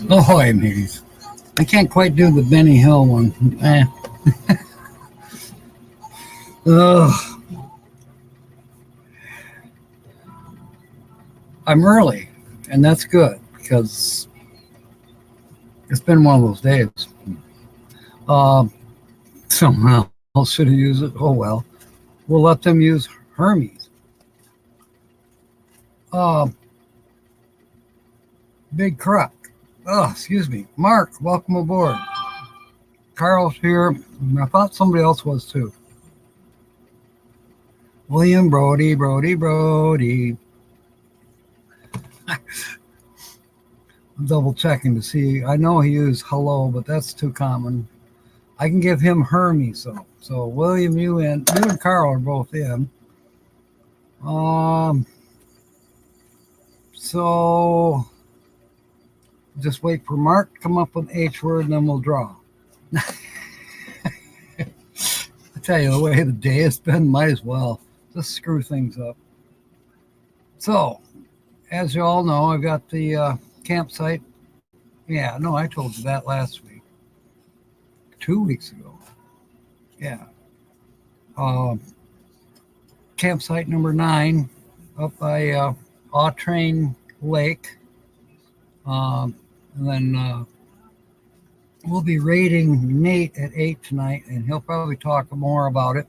Oh, I mean, I can't quite do the Benny Hill one. Ugh, I'm early, and that's good because it's been one of those days. Um, Someone else should have used it. Oh well, we'll let them use Hermes. Uh, Big Croc. Oh, excuse me, Mark. Welcome aboard. Carl's here. I thought somebody else was too. William Brody, Brody, Brody. I'm double checking to see. I know he used hello, but that's too common. I can give him Hermes, so William, you and Carl are both in. Um, so just wait for Mark to come up with H word, and then we'll draw. I tell you, the way the day has been, might as well just screw things up. So, as you all know, I've got the campsite. Yeah, no, I told you that last week, 2 weeks ago. Yeah. Uh, Campsite number 9 up by Autrain Lake. And then we'll be raiding Nate at 8 tonight, and he'll probably talk more about it.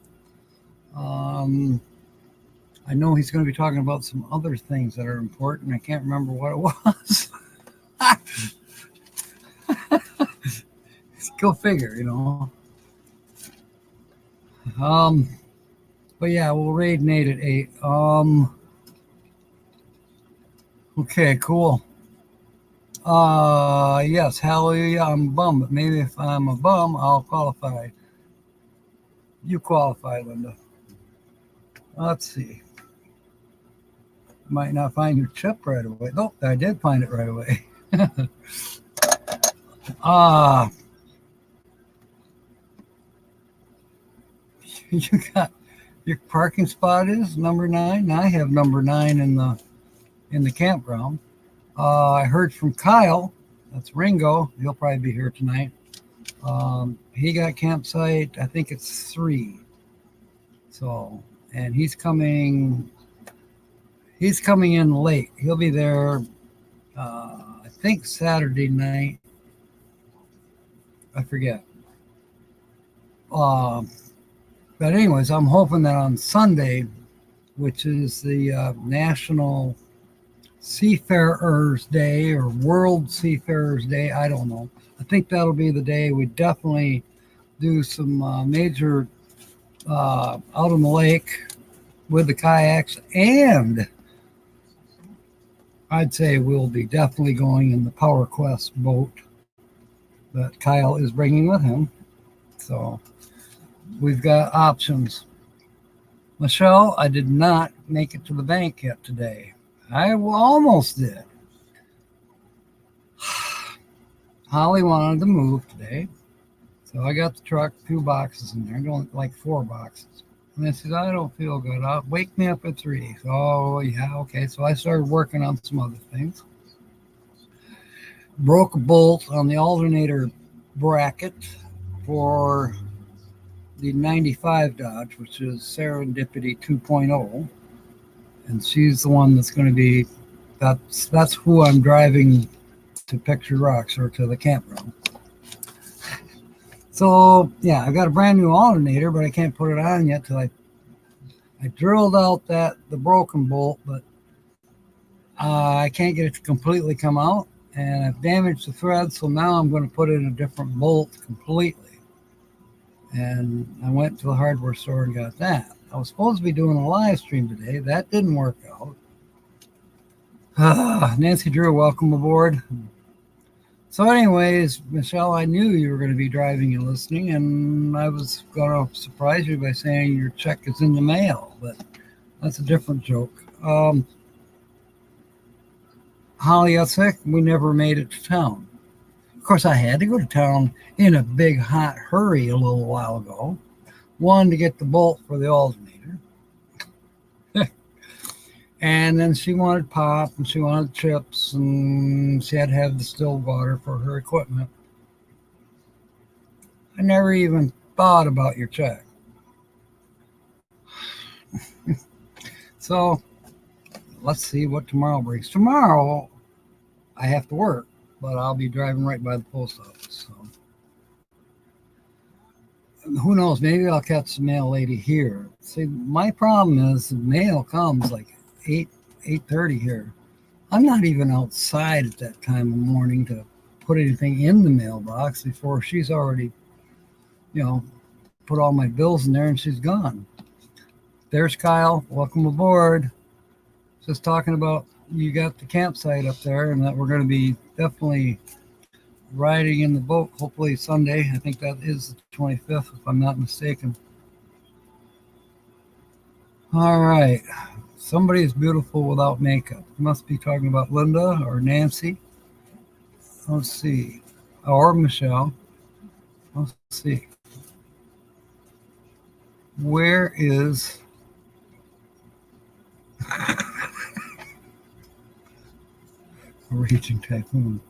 I know he's going to be talking about some other things that are important. I can't remember what it was. Go figure. But yeah, we'll raid Nate at 8. Okay, cool. Yes, hallelujah, I'm a bum, but maybe if I'm a bum, I'll qualify. You qualify, Linda. Let's see. Might not find your chip right away. Nope, I did find it right away. You got your parking spot is number 9. I have number 9 in the campground. I heard from Kyle. That's Ringo. He'll probably be here tonight. He got campsite. I think it's 3. So, and he's coming in late. He'll be there. I think Saturday night. I forget. But anyways, I'm hoping that on Sunday, which is the National Seafarers Day or World Seafarers Day, I don't know. I think that'll be the day we definitely do some major out on the lake with the kayaks, and I'd say we'll be definitely going in the Power Quest boat that Kyle is bringing with him. So we've got options. Michelle, I did not make it to the bank yet today. I almost did. Holly wanted to move today, so I got the truck, 2 boxes in there, going like 4 boxes. And I said, I don't feel good. Wake me up at 3. So, oh, yeah, okay. So I started working on some other things. Broke a bolt on the alternator bracket for the 95 Dodge, which is Serendipity 2.0. And she's the one that's going to be, that's who I'm driving to Picture Rocks or to the campground. So, yeah, I got a brand new alternator, but I can't put it on yet till I drilled out the broken bolt, but I can't get it to completely come out, and I've damaged the thread, so now I'm going to put in a different bolt completely. And I went to the hardware store and got that. I was supposed to be doing a live stream today. That didn't work out. Nancy Drew, welcome aboard. So anyways, Michelle, I knew you were going to be driving and listening, and I was going to surprise you by saying your check is in the mail, but that's a different joke. Holly got sick. We never made it to town. Of course, I had to go to town in a big hot hurry a little while ago. One, to get the bolt for the alternator. And then she wanted pop and she wanted chips and she had to have distilled water for her equipment. I never even thought about your check. So let's see what tomorrow brings. Tomorrow I have to work, but I'll be driving right by the post office. So who knows? Maybe I'll catch the mail lady here. See, my problem is the mail comes like 8:30 here. I'm not even outside at that time of morning to put anything in the mailbox before she's already, put all my bills in there and she's gone. There's Kyle. Welcome aboard. Just talking about you got the campsite up there and that we're going to be definitely riding in the boat, hopefully Sunday. I think that is the 25th, if I'm not mistaken. All right. Somebody is beautiful without makeup. Must be talking about Linda or Nancy. Let's see. Or Michelle. Let's see. Where is a raging typhoon?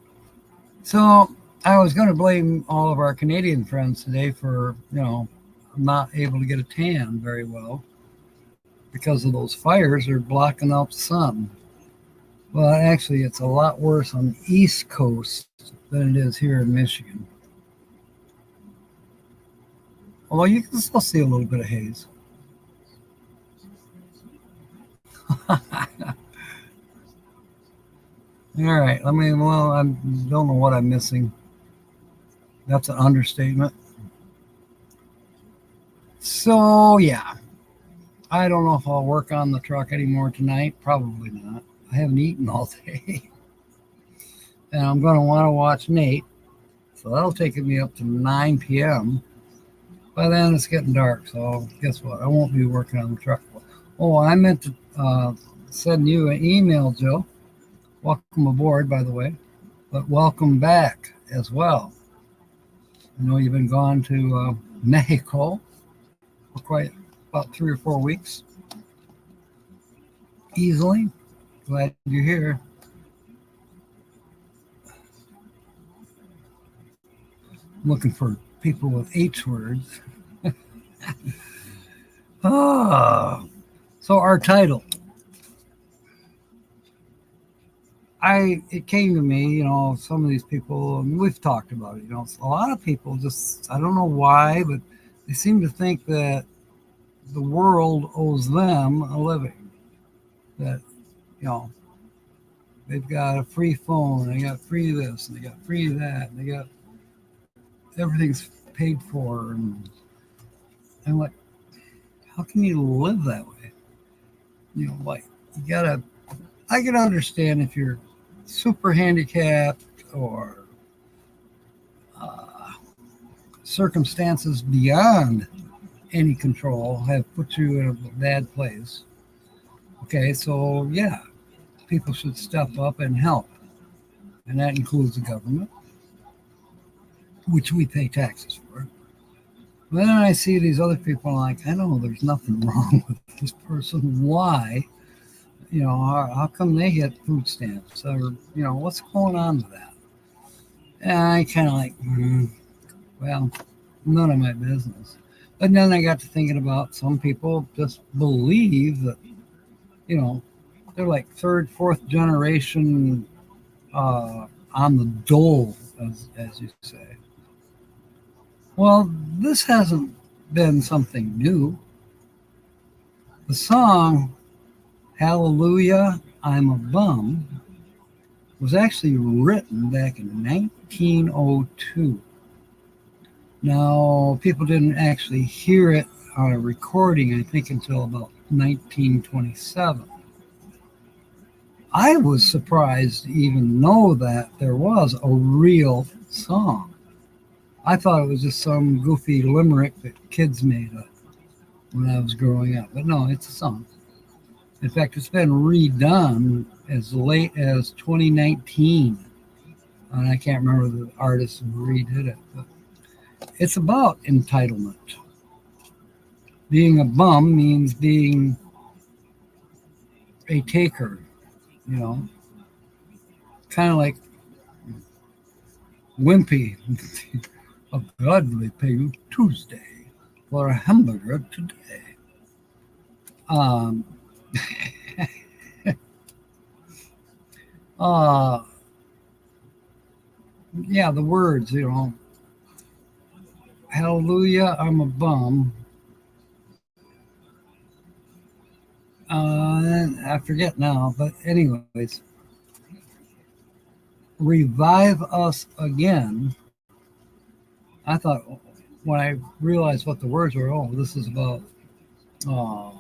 So I was going to blame all of our Canadian friends today for, not able to get a tan very well because of those fires are blocking out the sun. Well, actually, it's a lot worse on the East Coast than it is here in Michigan. Although you can still see a little bit of haze. All right, I don't know what I'm missing. That's an understatement. So, yeah. I don't know if I'll work on the truck anymore tonight. Probably not. I haven't eaten all day. And I'm going to want to watch Nate. So that'll take me up to 9 p.m. By then it's getting dark. So guess what? I won't be working on the truck. Oh, I meant to send you an email, Joe. Welcome aboard, by the way. But welcome back as well. I know you've been gone to Mexico for quite about 3 or 4 weeks. Easily. Glad you're here. I'm looking for people with H words. So our title. It came to me, some of these people, and we've talked about it, a lot of people just, I don't know why, but they seem to think that the world owes them a living. That, they've got a free phone, they got free this, and they got free that, and they got everything's paid for. And I'm like, how can you live that way? I can understand if you're super handicapped or circumstances beyond any control have put you in a bad place. Okay, so yeah, people should step up and help. And that includes the government, which we pay taxes for. But then I see these other people like, I know there's nothing wrong with this person. Why? How come they get food stamps? Or, what's going on with that? And I kind of like, well, none of my business. But then I got to thinking about some people just believe that, they're like third, fourth generation on the dole, as you say. Well, this hasn't been something new. The song Hallelujah, I'm a Bum was actually written back in 1902. Now, people didn't actually hear it on a recording, I think, until about 1927. I was surprised to even know that there was a real song. I thought it was just some goofy limerick that kids made up when I was growing up. But no, it's a song. In fact, it's been redone as late as 2019. And I can't remember the artist who redid it. But it's about entitlement. Being a bum means being a taker, you know, kind of like Wimpy. A godly pay Tuesday for a hamburger today. Um, uh, yeah, the words, you know, hallelujah, I'm a bum. I forget now, but anyways, revive us again. I thought when I realized what the words were, oh, this is about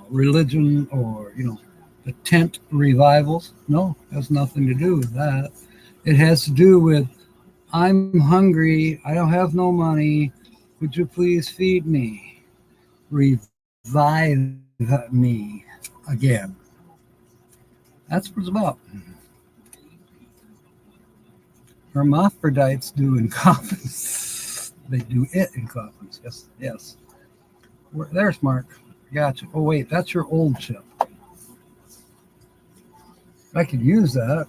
religion or, you know, the tent revivals. No, it has nothing to do with that. It has to do with I'm hungry. I don't have no money. Would you please feed me? Revive me again. That's what it's about. Hermaphrodites do in coffins. They do it in coffins. Yes, yes. There's Mark. Gotcha. Oh, wait, that's your old chip. I could use that.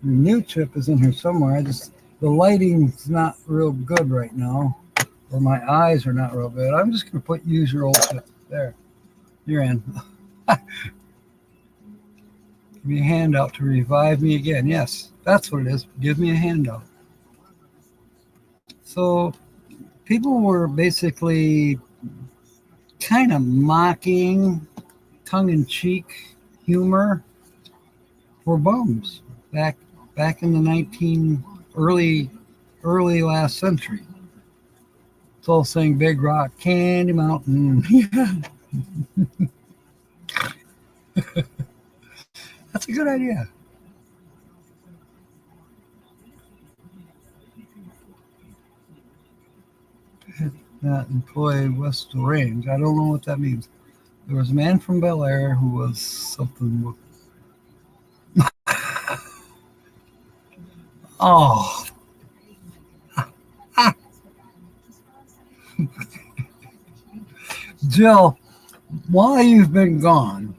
The new chip is in here somewhere. The lighting's not real good right now, or my eyes are not real good. I'm just going to use your old chip. There. You're in. Give me a handout to revive me again. Yes, that's what it is. Give me a handout. So people were basically kind of mocking, tongue-in-cheek humor for bums back in the early last century. It's all saying Big Rock, Candy Mountain. That's a good idea. That employee West Range. I don't know what that means. There was a man from Bel Air who was something. Oh. Jill, while you've been gone,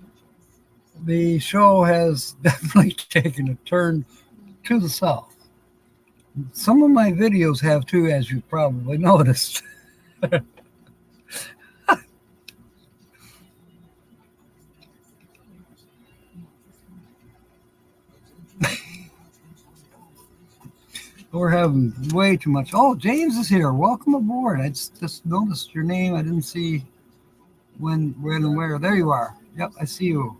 the show has definitely taken a turn to the south. Some of my videos have too, as you probably noticed. We're having way too much. Oh, James is here. Welcome aboard. I just noticed your name. I didn't see when and where. There you are. Yep, I see you.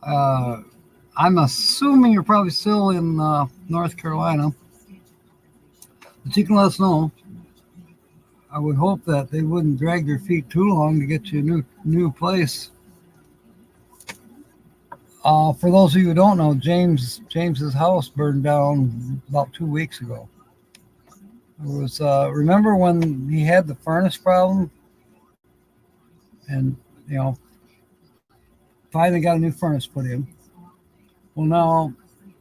I'm assuming you're probably still in North Carolina. But you can let us know. I would hope that they wouldn't drag their feet too long to get you a new place. For those of you who don't know, James's house burned down about 2 weeks ago. It was remember when he had the furnace problem, and you know, finally got a new furnace put in. Well,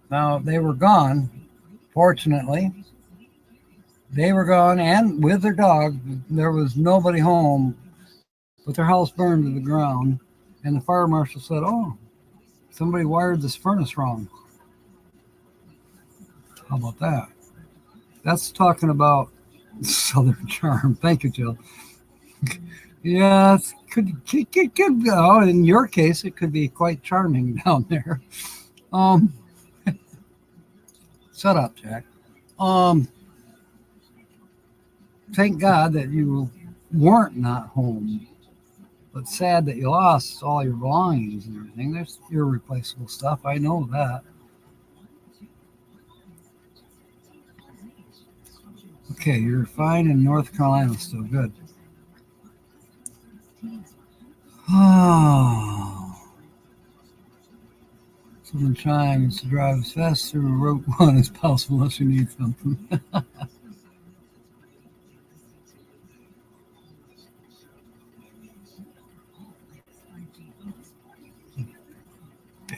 now they were gone. Fortunately, they were gone, and with their dog, there was nobody home. But their house burned to the ground, and the fire marshal said, "Oh, somebody wired this furnace wrong." How about that? That's talking about Southern charm. Thank you, Jill. Yeah, it could go. In your case, it could be quite charming down there. Um, Shut up, Jack. Um, Thank God that you weren't not home, but sad that you lost all your belongings and everything. There's irreplaceable stuff. I know that. Okay, you're fine in North Carolina, still good. Oh. Someone chimes to drive as fast through Route 1 as possible unless you need something.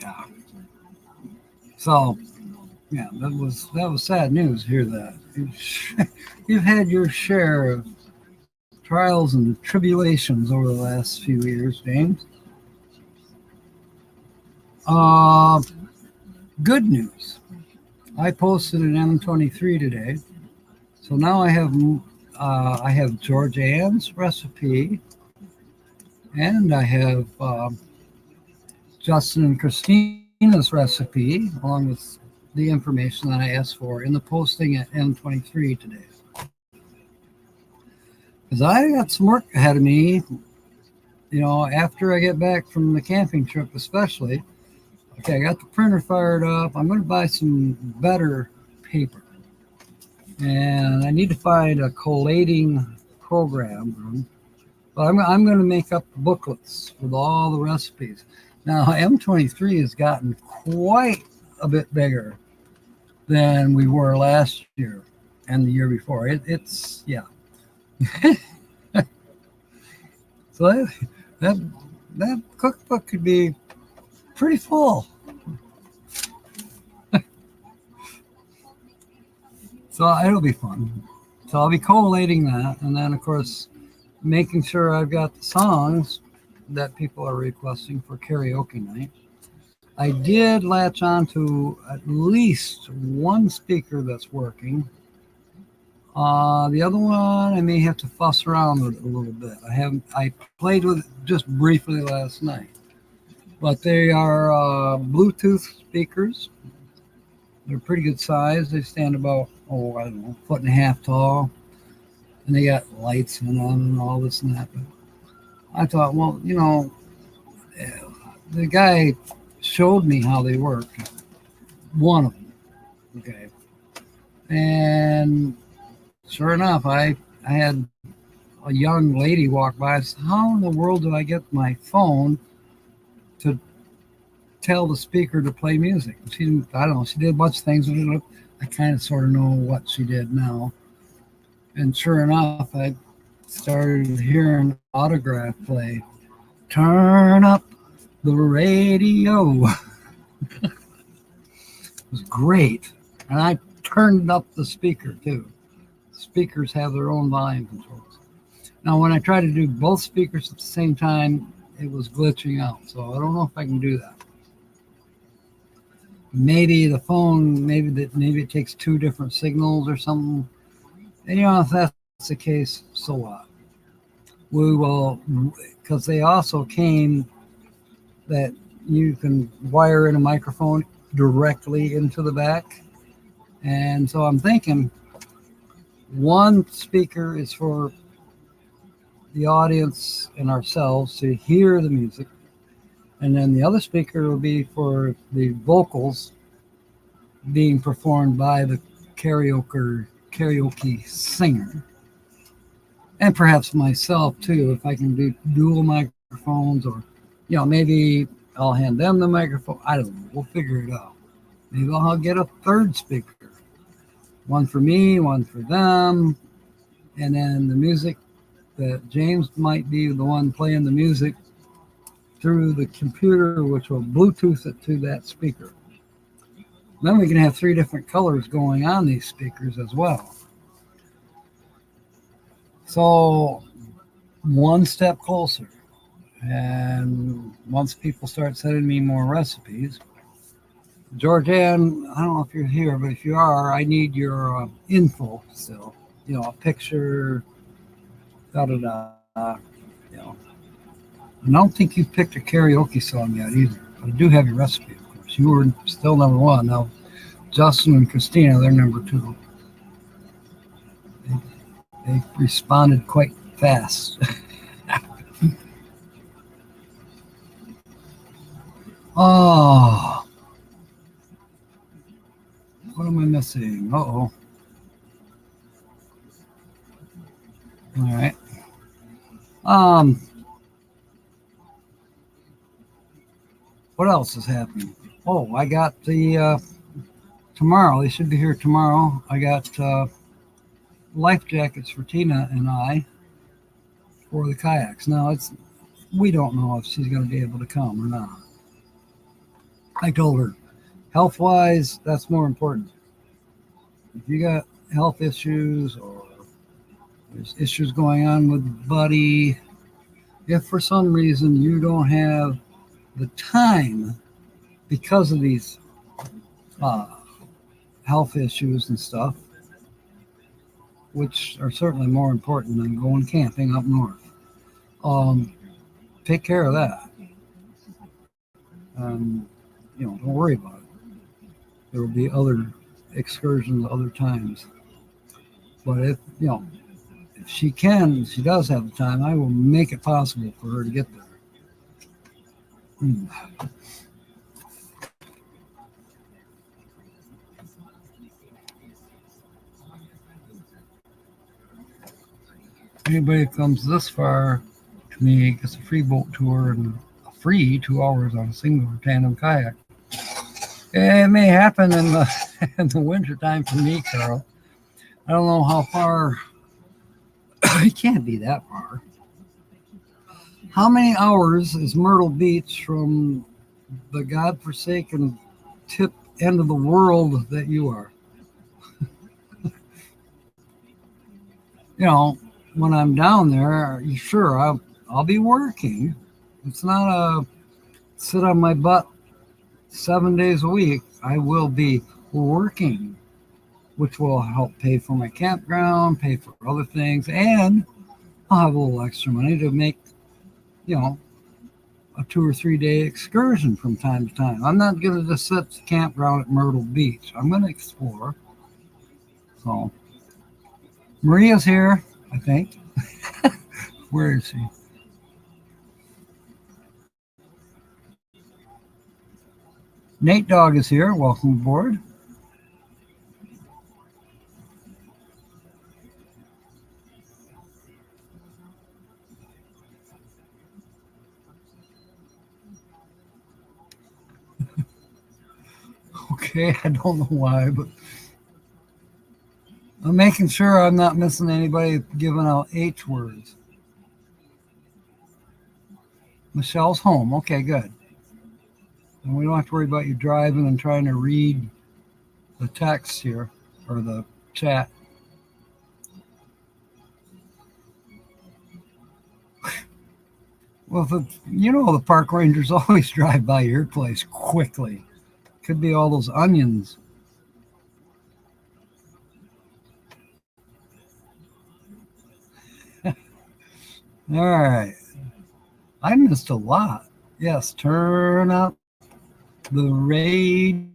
Yeah. So, yeah, that was sad news. Hear that? You've had your share of trials and tribulations over the last few years, James. Good news. I posted an M23 today, so now I have George Ann's recipe, and I have Justin and Christina's recipe, along with the information that I asked for in the posting at M23 today. Because I got some work ahead of me, after I get back from the camping trip especially. Okay, I got the printer fired up. I'm going to buy some better paper. And I need to find a collating program. But I'm going to make up booklets with all the recipes. Now, M23 has gotten quite a bit bigger than we were last year and the year before. It's yeah. So that cookbook could be pretty full. So it'll be fun. So I'll be collating that, and then of course making sure I've got the songs that people are requesting for karaoke night. I did latch on to at least one speaker that's working. The other one I may have to fuss around with it a little bit. I played with it just briefly last night, but they are Bluetooth speakers. They're pretty good size. They stand about, I don't know, 1.5 feet tall. And they got lights in them and all this and that. But I thought, well, the guy showed me how they work. One of them. Okay. And sure enough, I had a young lady walk by. I said, how in the world do I get my phone to tell the speaker to play music? I don't know, she did a bunch of things. I kind of sort of know what she did now. And sure enough, I started hearing Autograph play. Turn up the radio. It was great. And I turned up the speaker too. Speakers have their own volume controls. Now, when I tried to do both speakers at the same time, it was glitching out. So I don't know if I can do that. Maybe the phone, maybe it takes two different signals or something. And if that's the case, so what? We will, because they also came that you can wire in a microphone directly into the back. And so I'm thinking one speaker is for the audience and ourselves to hear the music. And then the other speaker will be for the vocals being performed by the karaoke singer. And perhaps myself too, if I can do dual microphones, or maybe I'll hand them the microphone. I don't know. We'll figure it out. Maybe I'll get a third speaker. One for me, one for them. And then the music that James might be the one playing the music through the computer, which will Bluetooth it to that speaker. Then we can have 3 different colors going on these speakers as well. So one step closer. And once people start sending me more recipes, Georgianne, I don't know if you're here, but if you are, I need your info still. A picture, da-da-da. I don't think you picked a karaoke song yet either. But I do have your recipe, of course. You were still number 1. Now, Justin and Christina, they're number 2. They responded quite fast. Oh, what am I missing? Uh-oh. All right. What else is happening? Oh, I got the tomorrow. They should be here tomorrow. I got life jackets for Tina and I for the kayaks. Now we don't know if she's going to be able to come or not. I told her, health-wise, that's more important. If you got health issues or There's issues going on with Buddy. If for some reason you don't have the time because of these uh, health issues and stuff, which are certainly more important than going camping up north, take care of that. Don't worry about it. There will be other excursions other times. But if she does have the time, I will make it possible for her to get there. Anybody who comes this far to me gets a free boat tour and a free 2 hours on a single or tandem kayak. It may happen in the winter time for me, Carol. I don't know how far. It can't be that far. How many hours is Myrtle Beach from the godforsaken tip end of the world that you are? When I'm down there, sure, I'll be working. It's not a sit on my butt 7 days a week. I will be working, which will help pay for my campground, pay for other things, and I'll have a little extra money to make, a 2 or 3 day excursion from time to time. I'm not going to just sit at the campground at Myrtle Beach. I'm going to explore. So, Maria's here, I think. Where is she? Nate Dog is here. Welcome aboard. Okay, I don't know why, but I'm making sure I'm not missing anybody giving out H words. Michelle's home. Okay, good. And we don't have to worry about you driving and trying to read the text here or the chat. Well, the park rangers always drive by your place quickly. Could be all those onions. All right. I missed a lot. Yes, turn up the radio.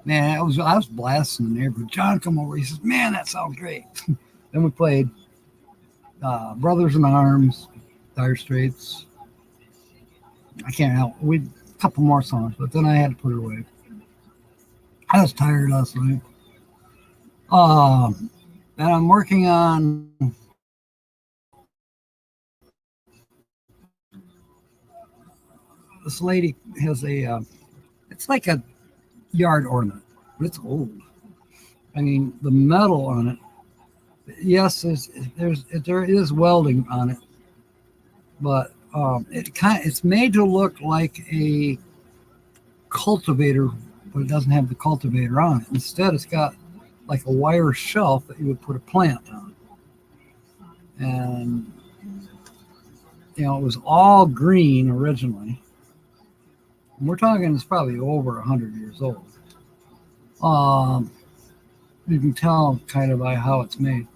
Man, I was blasting the neighborhood. John come over. He says, "Man, that sounds great." Then we played Brothers in Arms, Dire Straits. I can't help. We a couple more songs, but then I had to put it away. I was tired last night. And I'm working on this lady has it's like a yard ornament, but it's old. I mean, the metal on it. Yes, there is welding on it, but it's made to look like a cultivator, but it doesn't have the cultivator on it. Instead, it's got like a wire shelf that you would put a plant on. And it was all green originally. And we're talking it's probably over 100 years old. You can tell kind of by how it's made.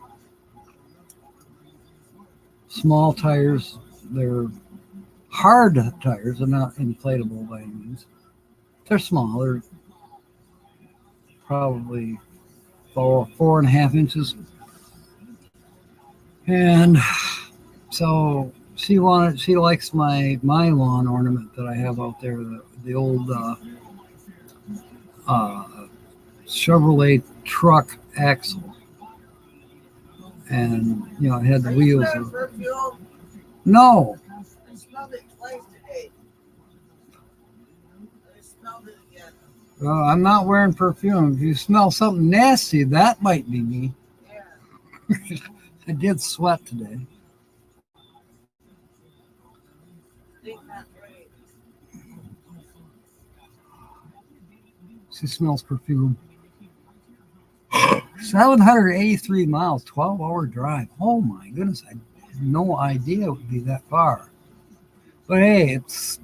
Small tires, they're hard tires, they're not inflatable by any means. They're small, they're probably 4.5 inches. And so she likes my lawn ornament that I have out there, the old Chevrolet truck axle. And it had the wheels. No. I smelled it twice today. I smelled it again. Well, I'm not wearing perfume. If you smell something nasty, that might be me. Yeah. I did sweat today. She smells perfume. 783 miles, 12-hour drive. Oh my goodness, I had no idea it would be that far. But hey, it's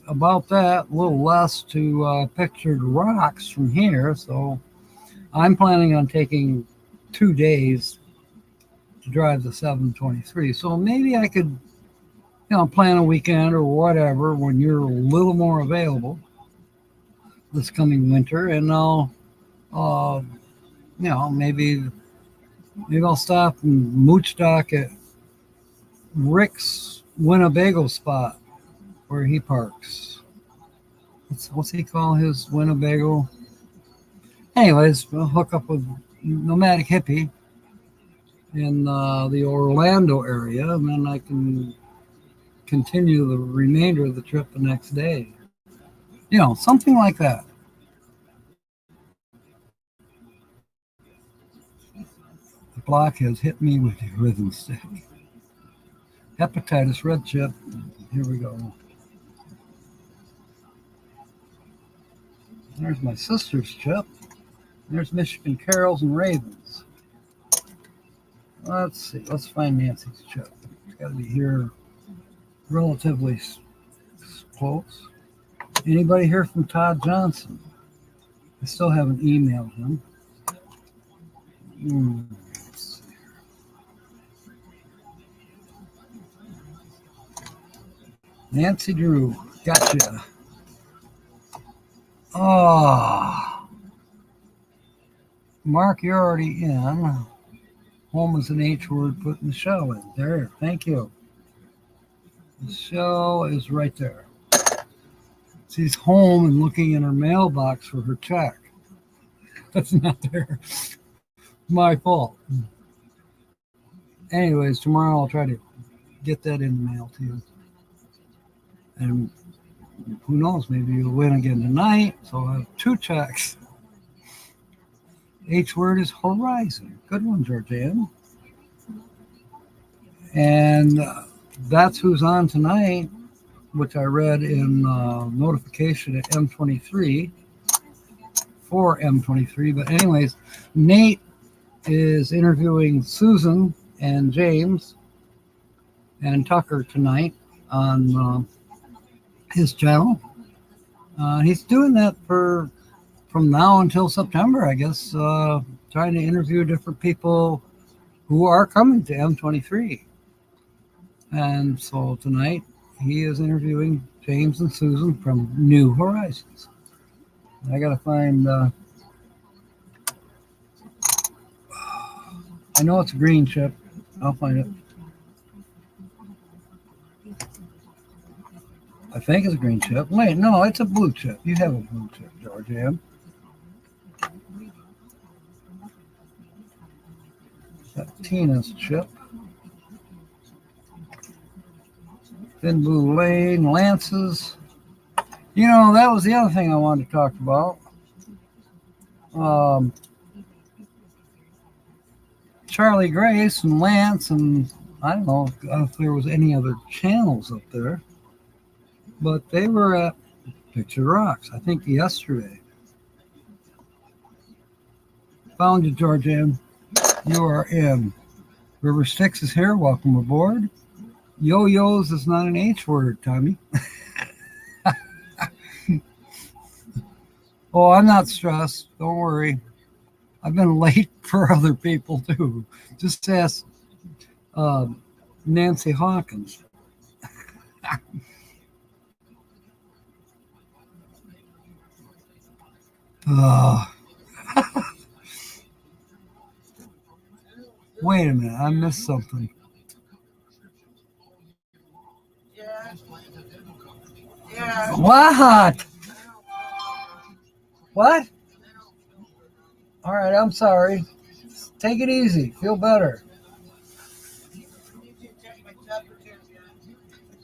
about that, a little less to Pictured Rocks from here. So I'm planning on taking 2 days to drive the 723. So maybe I could, plan a weekend or whatever when you're a little more available this coming winter, and I'll, maybe I'll stop and mooch dock at Rick's Winnebago spot where he parks. What's he call his Winnebago? Anyways, we'll hook up with Nomadic Hippie in the Orlando area, and then I can continue the remainder of the trip the next day. Something like that. The block has hit me with a rhythm stick. Hepatitis red chip. Here we go. There's my sister's chip. There's Michigan Carols and Ravens. Let's see. Let's find Nancy's chip. It's got to be here relatively close. Anybody hear from Todd Johnson? I still haven't emailed him. Let's see here. Nancy Drew, gotcha. Oh, Mark, you're already in. Home is an H word, put Michelle in. There, thank you. Michelle is right there. She's home and looking in her mailbox for her check. That's not there. My fault. Anyways, tomorrow I'll try to get that in the mail to you. And who knows, maybe you'll win again tonight. So I'll have 2 checks. H word is Horizon. Good one, Georgianne. And that's who's on tonight, which I read in notification at M23 for M23. But anyways, Nate is interviewing Susan and James and Tucker tonight on his channel. He's doing that from now until September, I guess, trying to interview different people who are coming to M23. And so tonight he is interviewing James and Susan from New Horizons. I got to find, I know it's a green chip. I'll find it. I think it's a green chip. Wait, no, it's a blue chip. You have a blue chip, Georgianne. That's Tina's chip. Thin Blue Lane, Lance's. That was the other thing I wanted to talk about. Charlie Grace and Lance, and I don't know if there was any other channels up there, but they were at Pictured Rocks, I think yesterday. Found you, Georgianne. You are in. River Styx is here. Welcome aboard. Yo-yos is not an H word, Tommy. Oh, I'm not stressed. Don't worry. I've been late for other people, too. Just ask Nancy Hawkins. Wait a minute. I missed something. Yeah. What? What? All right, I'm sorry. Take it easy. Feel better.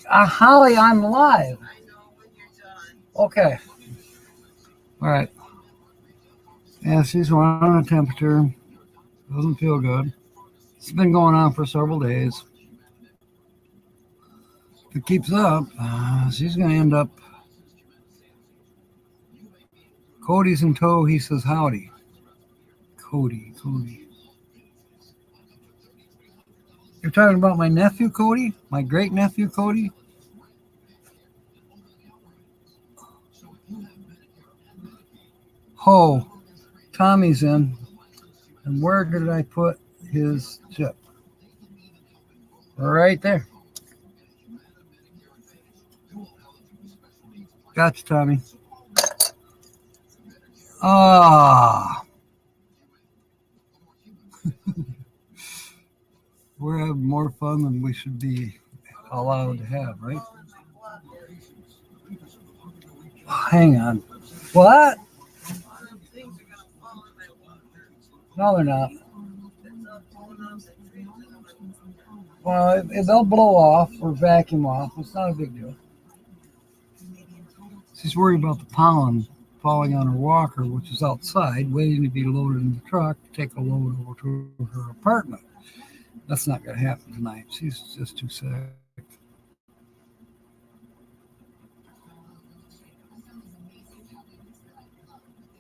Holly, I'm live. I know when you're done. Okay. All right. Yeah, she's running a temperature. Doesn't feel good. It's been going on for several days. If it keeps up, she's going to end up. Cody's in tow. He says howdy. Cody. You're talking about my nephew, Cody? My great nephew, Cody? Oh, Tommy's in. And where did I put his chip? Right there. Gotcha, Tommy. Ah. We're having more fun than we should be allowed to have, right? Hang on. What? No, they're not. Well, they'll blow off or vacuum off. It's not a big deal. She's worried about the pollen falling on her walker, which is outside, waiting to be loaded in the truck to take a load over to her apartment. That's not going to happen tonight. She's just too sick.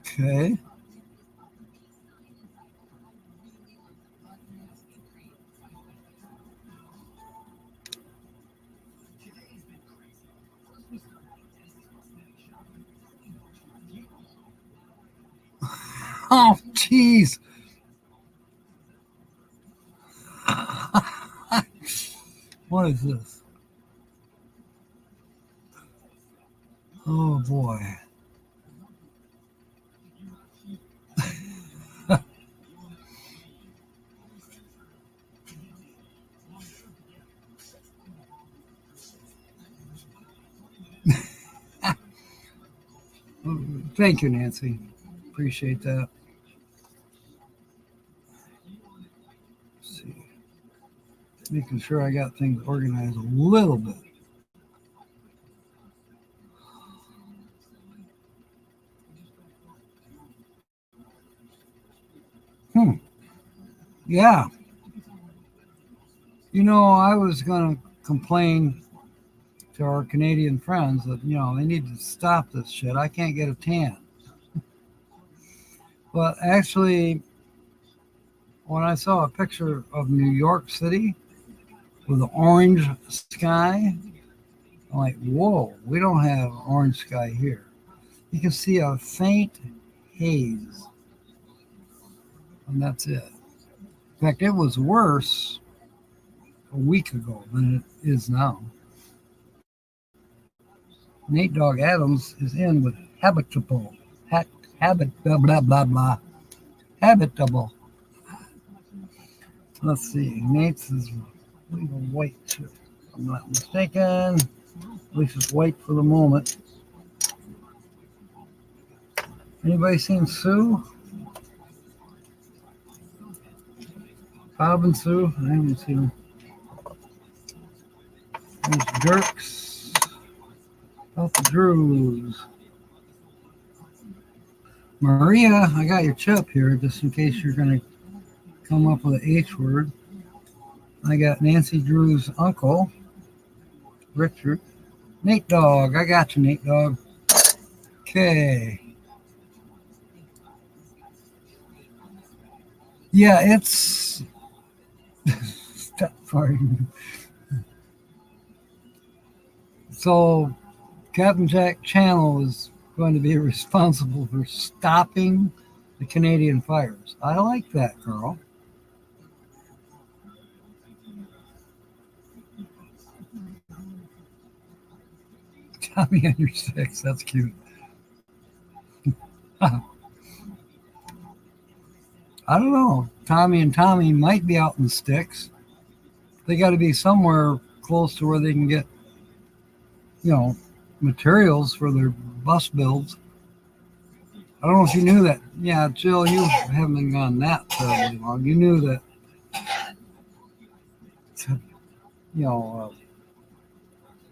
Okay. Oh, jeez. What is this? Oh, boy. Thank you, Nancy. Appreciate that. Let's see. Making sure I got things organized a little bit. Yeah. You know, I was going to complain to our Canadian friends that, they need to stop this shit. I can't get a tan. But actually, when I saw a picture of New York City with an orange sky, I'm like, whoa, we don't have orange sky here. You can see a faint haze. And that's it. In fact, it was worse a week ago than it is now. Nate Dogg Adams is in with habitable. Blah, blah, blah, blah. Habitable. Let's see. Nate's is white too. If I'm not mistaken. At least it's white for the moment. Anybody seen Sue? Bob and Sue? I haven't seen them. There's Dirks. About the Drews. Maria, I got your chip here just in case you're going to come up with an H word. I got Nancy Drew's uncle, Richard. Nate Dogg. I got you, Nate Dogg. Okay. Yeah, it's... Stop farting. So, Captain Jack Channel is going to be responsible for stopping the Canadian fires. I like that, Carl. Tommy on your six. That's cute. I don't know. Tommy and Tommy might be out in the sticks. They got to be somewhere close to where they can get, materials for their bus builds. I don't know if you knew that. Yeah, Jill, you haven't been gone that terribly long. You knew that,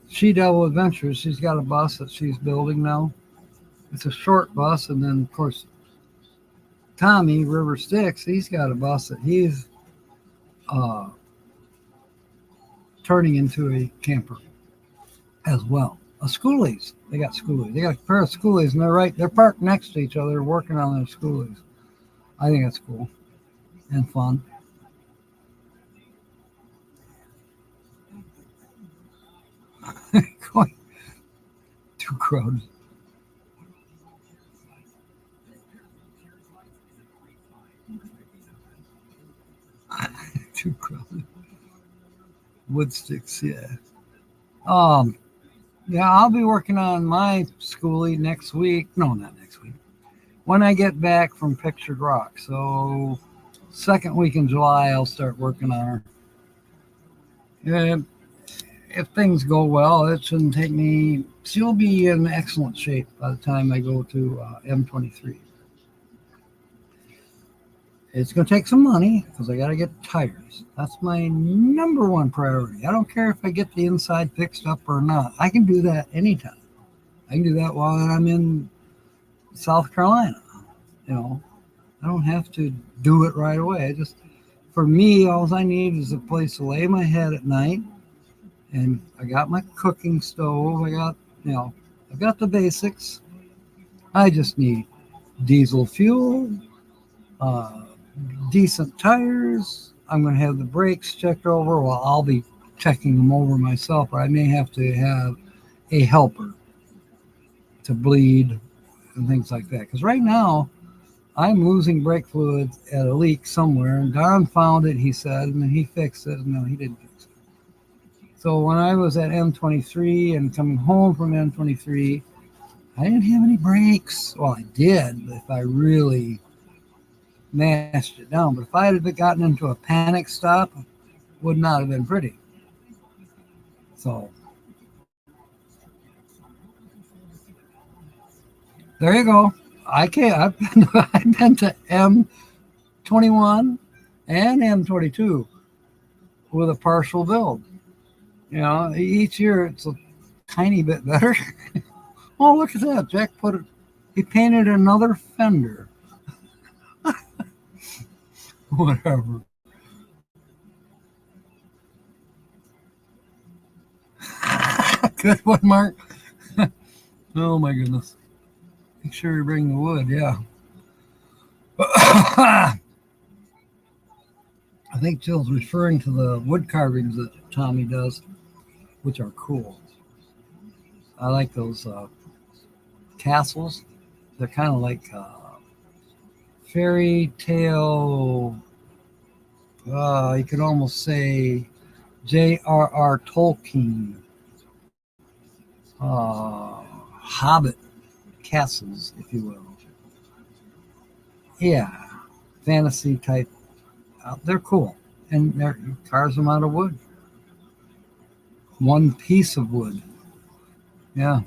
She Devil Adventures, she's got a bus that she's building now. It's a short bus, and then, of course, Tommy, River Styx, he's got a bus that he's turning into a camper as well. A schoolies. They got schoolies. They got a pair of schoolies, and they're parked next to each other working on their schoolies. I think it's cool and fun. Going too crowded. Too crowded. Wood sticks, yeah. Um, yeah, I'll be working on my schoolie next week. No, not next week. When I get back from Pictured Rock. So, second week in July, I'll start working on her. Yeah, if things go well, it shouldn't take me. She'll be in excellent shape by the time I go to M23. It's going to take some money because I got to get tires. That's my number one priority. I don't care if I get the inside fixed up or not. I can do that anytime. I can do that while I'm in South Carolina. You know, I don't have to do it right away. For me, all I need is a place to lay my head at night. And I got my cooking stove. I've got the basics. I just need diesel fuel, uh, decent tires. I'm going to have the brakes checked over. Well, I'll be checking them over myself, or I may have to have a helper to bleed and things like that. Because right now, I'm losing brake fluid at a leak somewhere, and Don found it, he said, and then he fixed it. No, he didn't fix it. So when I was at M23 and coming home from M23, I didn't have any brakes. Well, I did, but if I really mashed it down. But if I had gotten into a panic stop, it would not have been pretty. So there you go. I've been to M21 and M22 with a partial build. You know, each year it's a tiny bit better. Oh, look at that! He painted another fender. Whatever. Good one, Mark. Oh my goodness. Make sure you bring the wood. Yeah. I think Jill's referring to the wood carvings that Tommy does, which are cool. I like those castles. They're kind of like fairy tale. You could almost say J.R.R. Tolkien, Hobbit castles, if you will. Yeah, fantasy type. They're cool, and they're carves them out of wood. One piece of wood. Yeah.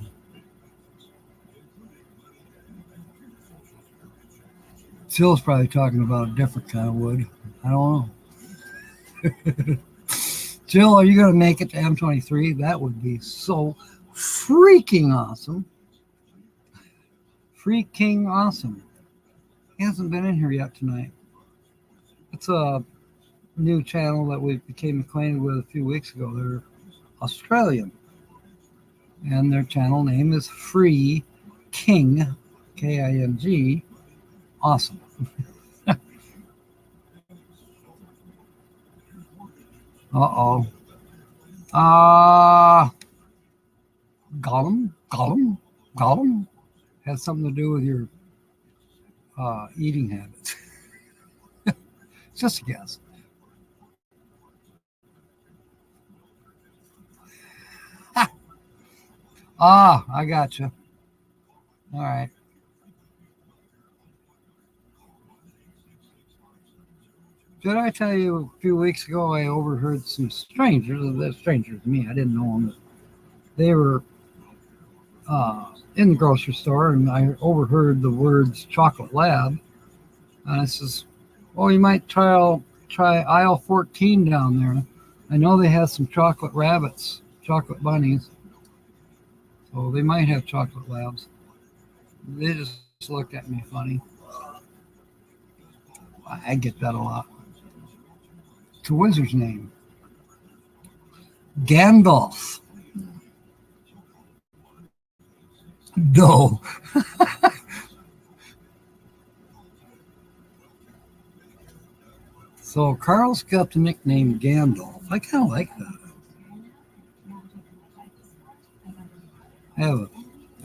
Jill's probably talking about a different kind of wood. I don't know. Jill, are you going to make it to M23? That would be so freaking awesome. Freaking awesome. He hasn't been in here yet tonight. It's a new channel that we became acquainted with a few weeks ago. They're Australian. And their channel name is Free King, King. Awesome. Uh-oh. Gollum. Has something to do with your eating habits. Just a guess. I got you. All right. Did I tell you a few weeks ago I overheard some strangers? They're strangers to me. I didn't know them. They were in the grocery store, and I overheard the words "chocolate lab." And I says, "Well, you might try aisle 14 down there. I know they have some chocolate rabbits, chocolate bunnies, so they might have chocolate labs." They just looked at me funny. I get that a lot. It's a wizard's name. Gandalf. No. So Carl's got the nickname Gandalf. I kind of like that. I have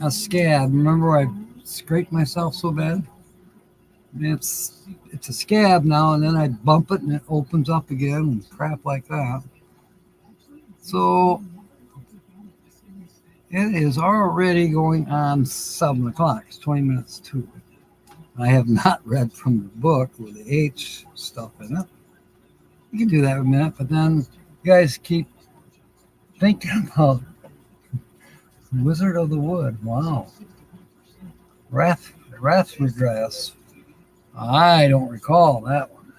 a scab. Remember I scraped myself so bad? It's a scab now, and then I bump it and it opens up again and crap like that. So it is already going on 7 o'clock. It's 20 minutes to. I have not read from the book with the H stuff in it. You can do that in a minute, but then you guys keep thinking about Wizard of the Wood. Wow. Wrathregress. I don't recall that one.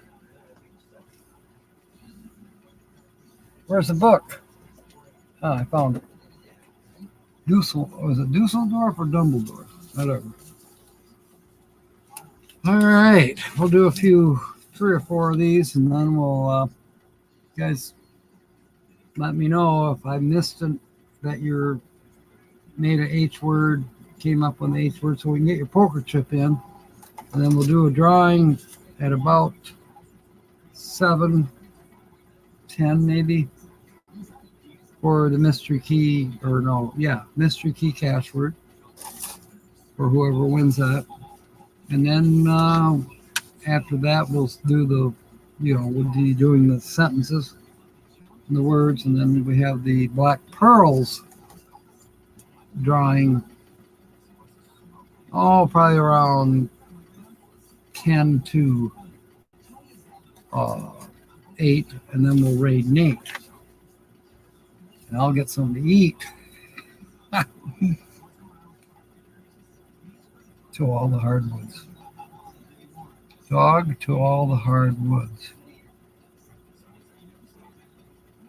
Where's the book? Oh, I found it. Was it Dusseldorf or Dumbledore? Whatever. All right, we'll do 3 or 4 of these, and then we'll, guys, let me know if I missed it, that you're made an H word, came up with an H word, so we can get your poker chip in, and then we'll do a drawing at about 7:10 maybe for the mystery key, mystery key cash word for whoever wins that. And then after that, we'll do we'll be doing the sentences and the words, and then we have the Black Pearls drawing, probably around 10 to 8, and then we'll raid Nate. And I'll get something to eat. To all the hardwoods. Dog to all the hardwoods.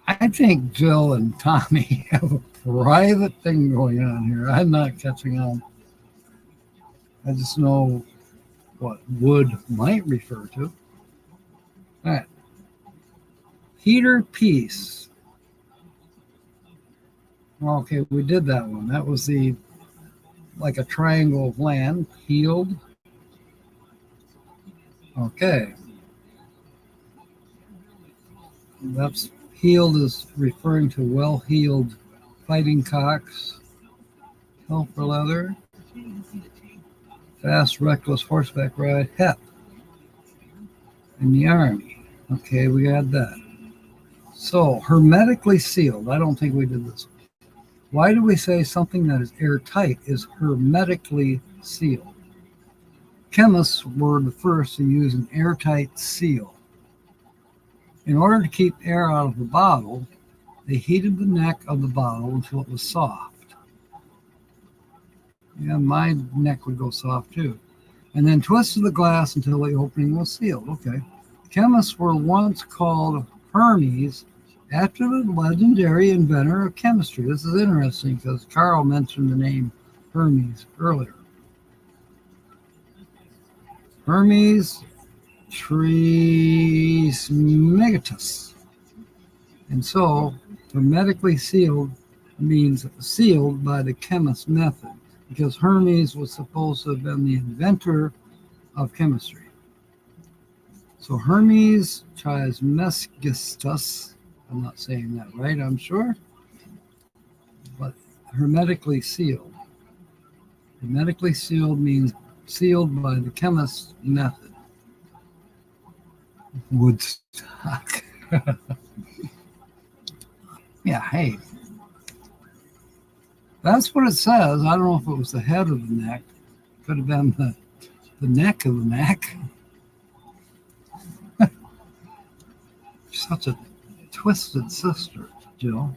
I think Jill and Tommy have a private thing going on here. I'm not catching on. I just know what wood might refer to. All right. Heater piece. Okay, we did that one. That was like a triangle of land, healed. Okay. That's healed is referring to well-heeled fighting cocks. Health for leather. Fast, reckless horseback ride, hep. In the army. Okay, we got that. So, hermetically sealed. I don't think we did this. Why do we say something that is airtight is hermetically sealed? Chemists were the first to use an airtight seal. In order to keep air out of the bottle, they heated the neck of the bottle until it was soft. Yeah, my neck would go soft too. And then twisted the glass until the opening was sealed. Okay. Chemists were once called Hermes after the legendary inventor of chemistry. This is interesting because Carl mentioned the name Hermes earlier. Hermes Trismegistus. And so, hermetically sealed means sealed by the chemist's method, because Hermes was supposed to have been the inventor of chemistry. So Hermes Trismegistus, I'm not saying that right, I'm sure, but hermetically sealed. Hermetically sealed means sealed by the chemist's method. Woodstock. Yeah, hey. That's what it says. I don't know if it was the head of the neck. Could have been the neck of the neck. Such a twisted sister, Jill.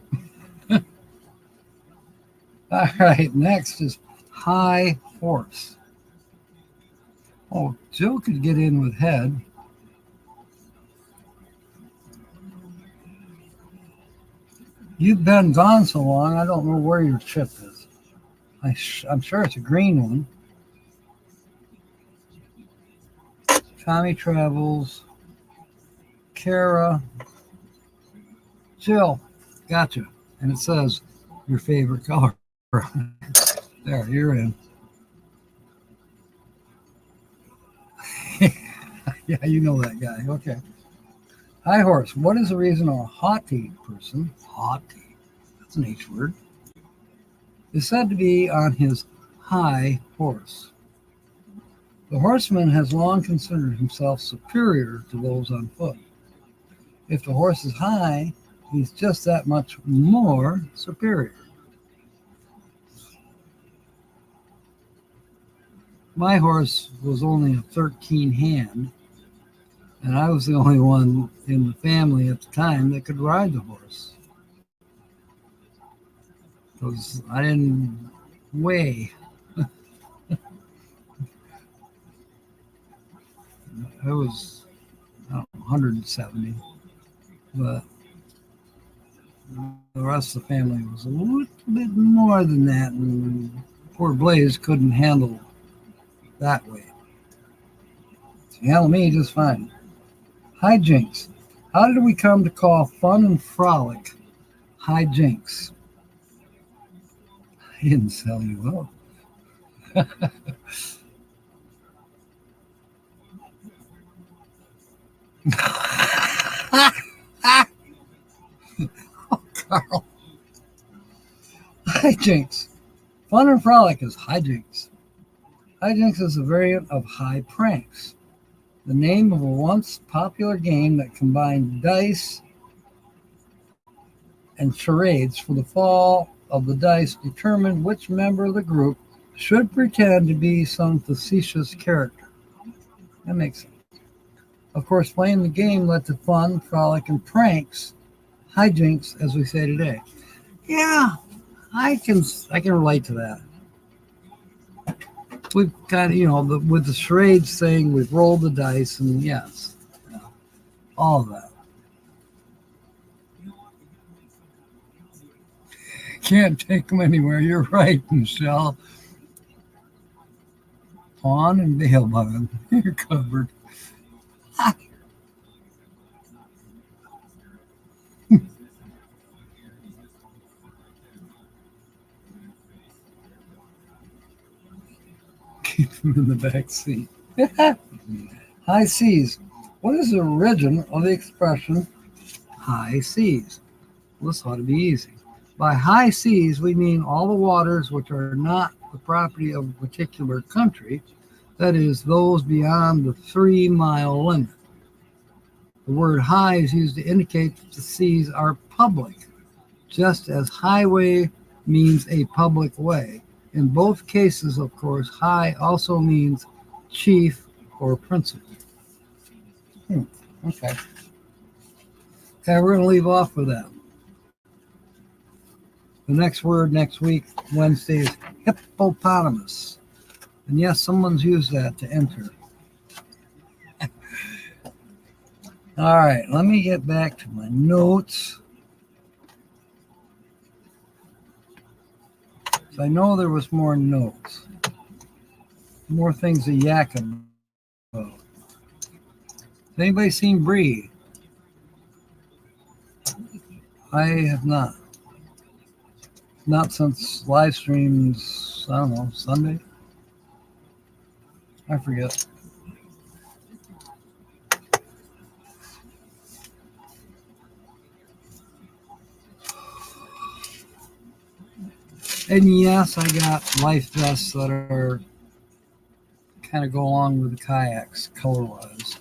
All right, next is high horse. Oh, Jill could get in with head. You've been gone so long, I don't know where your chip is. I'm sure it's a green one. Tommy Travels. Kara. Jill. Gotcha. And it says your favorite color. There, you're in. Yeah, you know that guy. Okay. High horse. What is the reason a haughty person, haughty, that's an H word, is said to be on his high horse? The horseman has long considered himself superior to those on foot. If the horse is high, he's just that much more superior. My horse was only a 13 hand, and I was the only one in the family at the time that could ride the horse. Because I didn't weigh. I was, I don't know, 170, but the rest of the family was a little bit more than that, and poor Blaze couldn't handle that way. So he handled me just fine. Hijinks. How did we come to call fun and frolic hijinks? I didn't sell you out. Oh, Carl. Hijinks. Fun and frolic is hijinks. Hijinks is a variant of high pranks, the name of a once popular game that combined dice and charades. For the fall of the dice determined which member of the group should pretend to be some facetious character. That makes sense. Of course, playing the game led to fun, frolic, and pranks, hijinks, as we say today. Yeah, I can relate to that. We've kind of, with the charades thing, we've rolled the dice, and yes, all of that. Can't take them anywhere. You're right, Michelle. Pawn and bail button. You're covered. Keep them in the back seat. High seas. What is the origin of the expression high seas? Well, this ought to be easy. By high seas, we mean all the waters which are not the property of a particular country, that is, those beyond the 3-mile limit. The word high is used to indicate that the seas are public, just as highway means a public way. In both cases, of course, high also means chief or principal. Okay. Okay, we're going to leave off with that. The next word next week, Wednesday, is hippopotamus. And yes, someone's used that to enter. All right, let me get back to my notes. So I know there was more notes. More things to yak about. Has anybody seen Bree? I have not. Not since live streams, I don't know, Sunday? I forget. And yes, I got life vests that are kind of go along with the kayaks color-wise.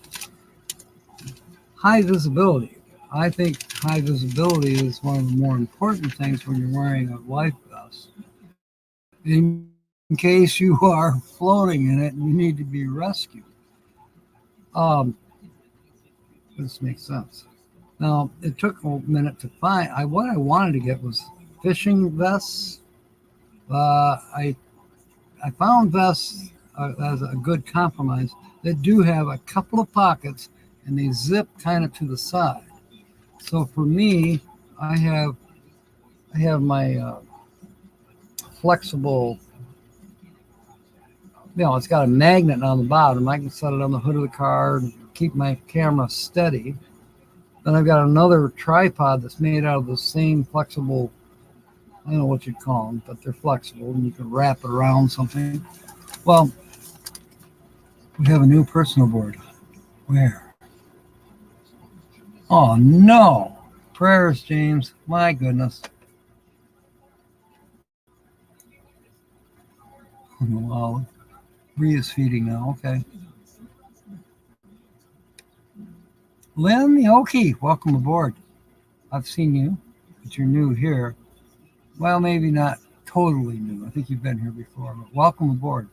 High visibility. I think high visibility is one of the more important things when you're wearing a life vest. In case you are floating in it and you need to be rescued. This makes sense. Now, it took a minute to find. What I wanted to get was fishing vests. I found vests as a good compromise that do have a couple of pockets and they zip kind of to the side. So for me, I have my flexible, it's got a magnet on the bottom. I can set it on the hood of the car and keep my camera steady. Then I've got another tripod that's made out of the same flexible, I don't know what you'd call them, but they're flexible and you can wrap it around something. Well, we have a new person aboard. Where? Oh no. Prayers, James. My goodness. Well, Bree is feeding now. Okay. Lynn Yoki, welcome aboard. I've seen you, but you're new here. Well, maybe not totally new. I think you've been here before, but welcome aboard.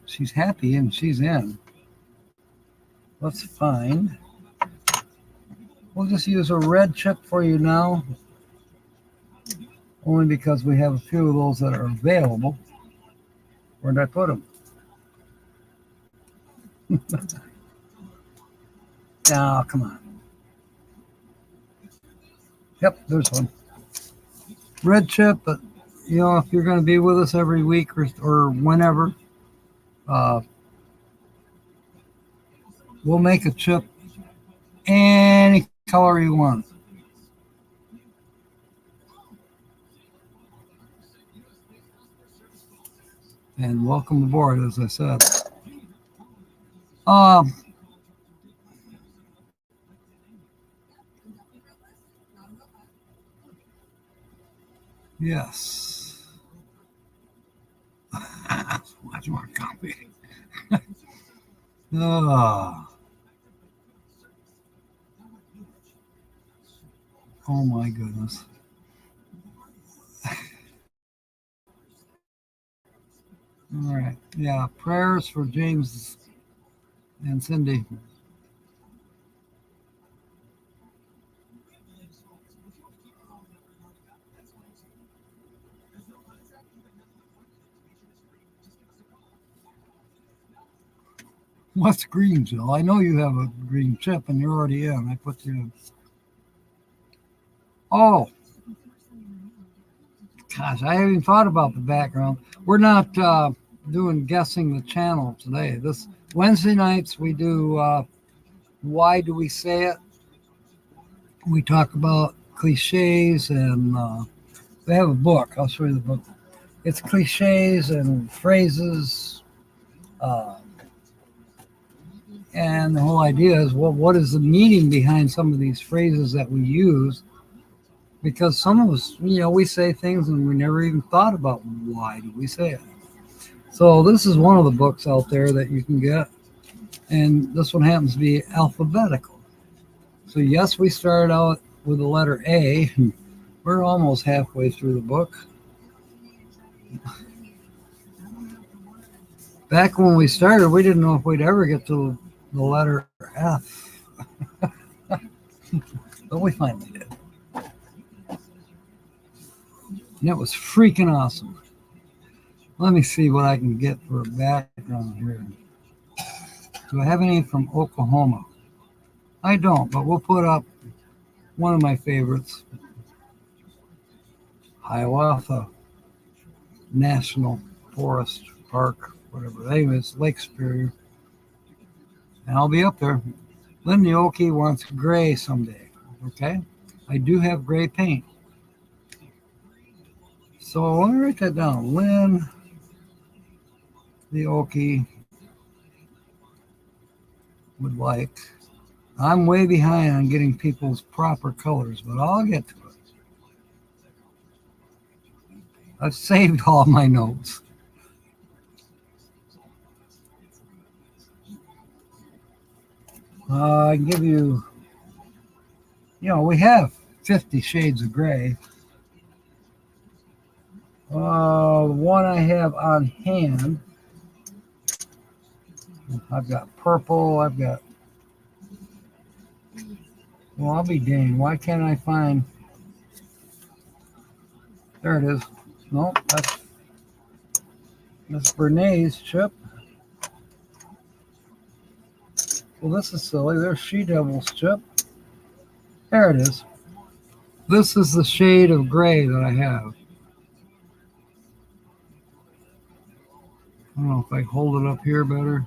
She's happy and she's in. Let's find. We'll just use a red chip for you now, only because we have a few of those that are available. Where did I put them? Oh, come on. Yep, there's one. Red chip, but you know, if you're going to be with us every week or whenever, we'll make a chip any color you want. And welcome aboard, as I said. Yes. Much more copy. Oh my goodness. All right. Yeah. Prayers for James and Cindy. What's green, Jill? I know you have a green chip and you're already in. I put you in. Oh, gosh, I haven't even thought about the background. We're not doing guessing the channel today. This Wednesday nights we do why do we say it? We talk about cliches and we have a book. I'll show you the book. It's cliches and phrases. And the whole idea is, well, what is the meaning behind some of these phrases that we use? Because some of us, you know, we say things and we never even thought about why do we say it. So this is one of the books out there that you can get. And this one happens to be alphabetical. So yes, we started out with the letter A. We're almost halfway through the book. Back when we started, we didn't know if we'd ever get to the letter F. But we finally did. And it was freaking awesome. Let me see what I can get for a background here. Do I have any from Oklahoma? I don't, but we'll put up one of my favorites. Hiawatha National Forest Park, whatever. Anyways, Lake Superior. And I'll be up there. Lynn Yoki wants gray someday. Okay? I do have gray paint. So let me write that down. Lynn Yoki would like. I'm way behind on getting people's proper colors, but I'll get to it. I've saved all my notes. I can give you, you know, we have 50 shades of gray. One I have on hand, I've got purple, I've got, well, I'll be danged. Why can't I find, there it is. Nope, that's Miss Bernays chip. Well, this is silly. There's She Devil's chip. There it is. This is the shade of gray that I have. I don't know if I hold it up here better.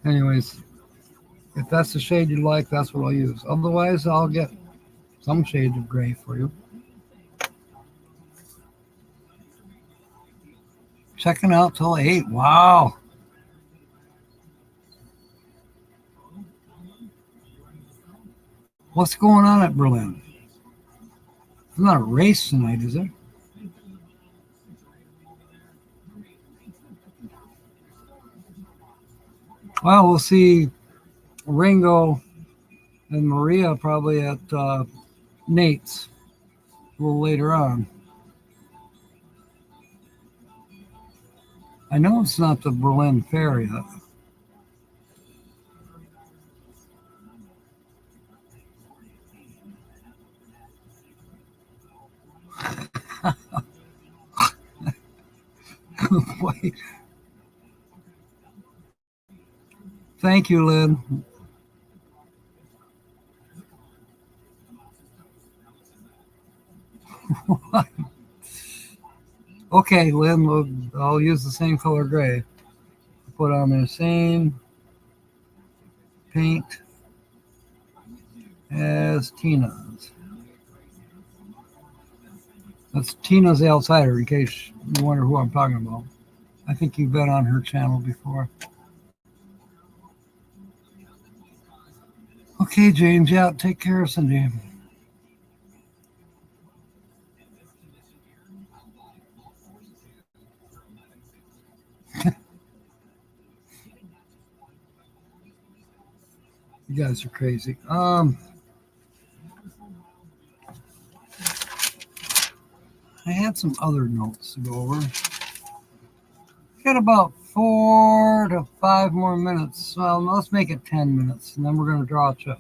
Anyways, if that's the shade you like, that's what I'll use. Otherwise, I'll get some shade of gray for you. Checking out till 8. Wow. What's going on at Berlin? It's not a race tonight, is it? Well, we'll see Ringo and Maria probably at Nate's a little later on. I know it's not the Berlin Fair yet. Wait. Thank you, Lynn. Okay, Lynn, I'll use the same color gray. Put on the same paint as Tina's. That's Tina's the Outsider, in case you wonder who I'm talking about. I think you've been on her channel before. Okay, James, yeah, take care of Cindy. You guys are crazy. I had some other notes to go over. Got about 4 to 5 more minutes. Well, let's make it 10 minutes, and then we're going to draw a chip.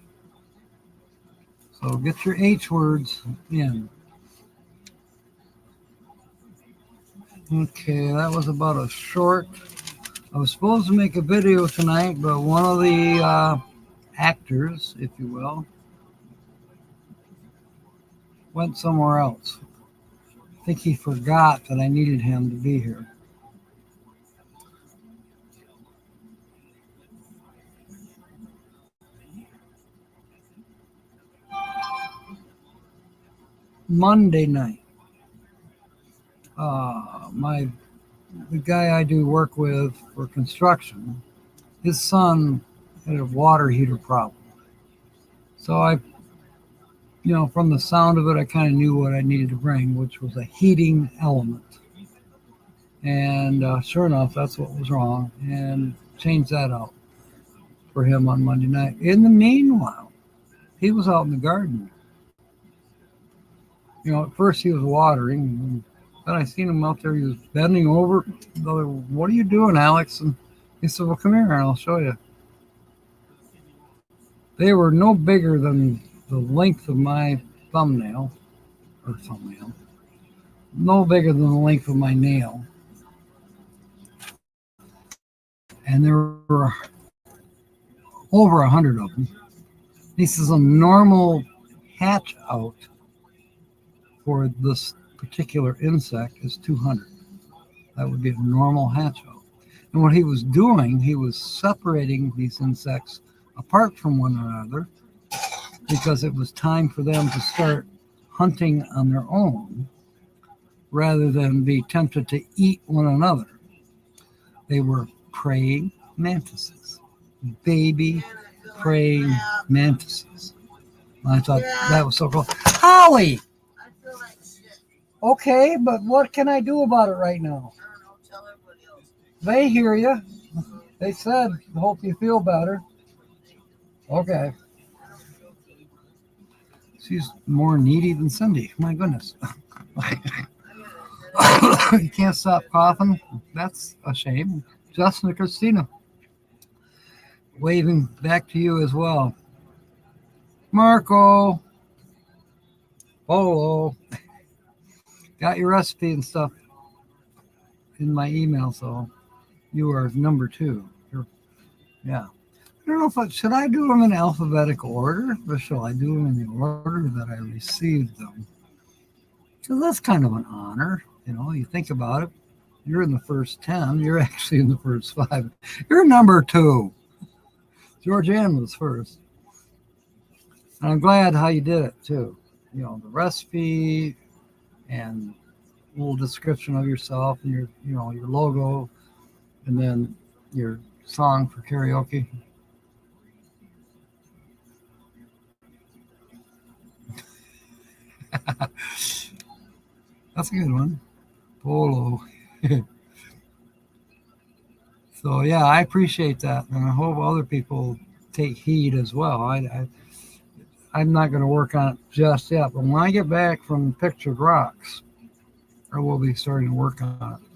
So get your H words in. Okay, that was about a short. I was supposed to make a video tonight, but one of the actors, if you will, went somewhere else. I think he forgot that I needed him to be here. Monday night, the guy I do work with for construction, his son had a water heater problem. So from the sound of it, I kind of knew what I needed to bring, which was a heating element. And sure enough, that's what was wrong, and changed that out for him on Monday night. In the meanwhile, he was out in the garden. At first he was watering, and then I seen him out there. He was bending over. What are you doing, Alex? And he said, well, come here and I'll show you. They were no bigger than the length of my thumbnail, no bigger than the length of my nail. And there were over 100 of them. He says a normal hatch out for this particular insect is 200. That would be a normal hatch out. And what he was doing, he was separating these insects apart from one another because it was time for them to start hunting on their own rather than be tempted to eat one another. They were praying mantises, baby praying mantises. I thought that was so cool. Holly! I feel like shit. Okay, but what can I do about it right now? I don't know. Tell everybody else. They hear you. They said, hope you feel better. Okay. She's more needy than Cindy. My goodness. You can't stop coughing. That's a shame. Justin and Christina, waving back to you as well. Marco. Polo. Got your recipe and stuff in my email, so you are number 2. Yeah. I don't know should I do them in alphabetical order, or shall I do them in the order that I received them? So that's kind of an honor. You think about it. You're in the first 10. You're actually in the first 5. You're number 2. Georgianne was first. And I'm glad how you did it, too. The recipe and a little description of yourself and your logo, and then your song for karaoke. That's a good one. Polo. So yeah, I appreciate that, and I hope other people take heed as well. I'm not going to work on it just yet, but when I get back from Pictured Rocks, I will be starting to work on it.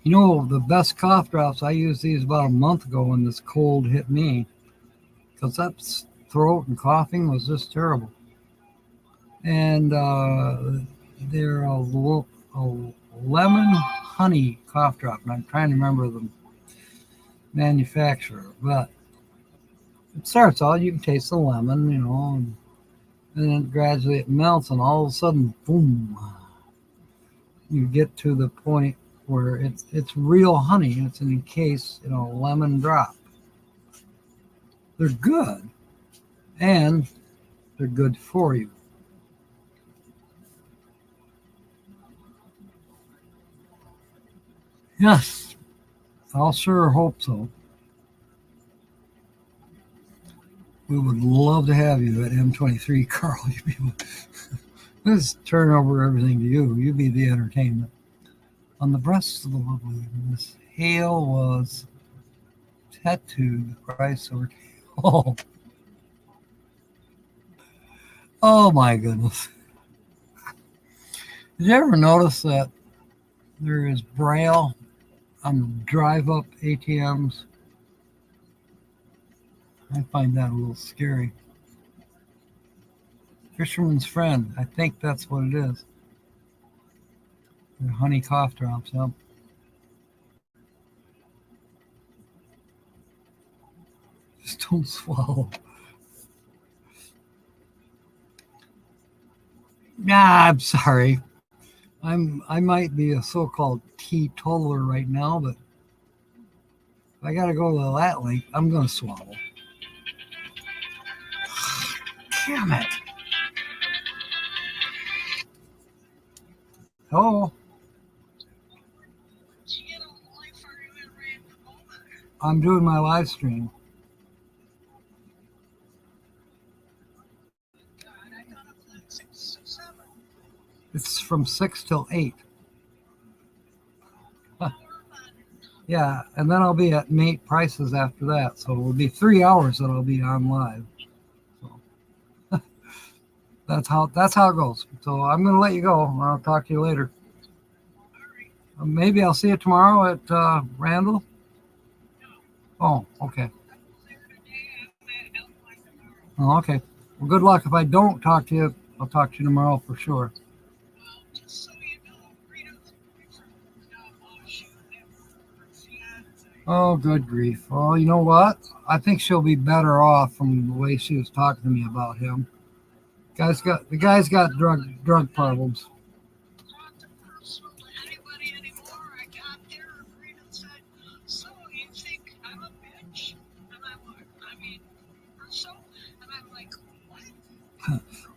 You know, the best cough drops, I used these about a month ago when this cold hit me, because that throat and coughing was just terrible. And they're a lemon honey cough drop, and I'm trying to remember the manufacturer, but it starts out, you can taste the lemon, and then gradually it melts, and all of a sudden, boom, you get to the point where it's real honey. It's an encased, lemon drop. They're good, and they're good for you. Yes, I'll sure hope so. We would love to have you at M23, Carl. Let's turn over everything to you. You be the entertainment. On the breasts of the lovely Miss Hale was tattooed Christ over. Oh, oh my goodness! Did you ever notice that there is braille on the drive-up ATMs? I find that a little scary. Fisherman's Friend. I think that's what it is. The honey cough drops. Yep. Just don't swallow. Nah, I'm sorry. I might be a so-called teetotaler right now, but if I gotta go to that length, I'm gonna swallow. Damn it. Hello? I'm doing my live stream. It's from 6 till 8. Yeah, and then I'll be at Mate Prices after that. So it'll be 3 hours that I'll be on live. So that's how it goes. So I'm gonna let you go. I'll talk to you later. Maybe I'll see you tomorrow at Randall. Oh, okay. Oh, okay. Well, good luck. If I don't talk to you, I'll talk to you tomorrow for sure. Oh, good grief. Oh, you know what? I think she'll be better off from the way she was talking to me about him. The guy's got drug problems.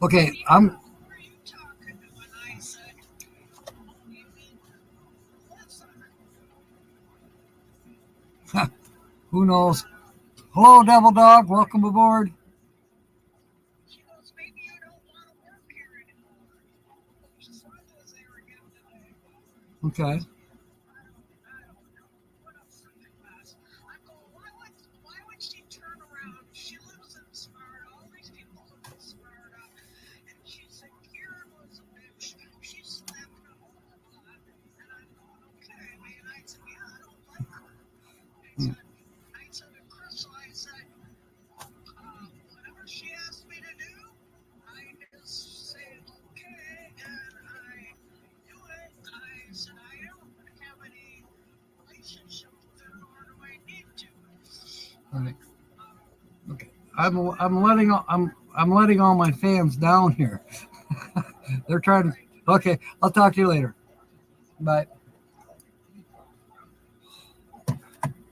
Okay, who knows? Hello, Devil Dog. Welcome aboard. Okay. Okay. I'm letting all my fans down here. They're trying to. Okay, I'll talk to you later. Bye.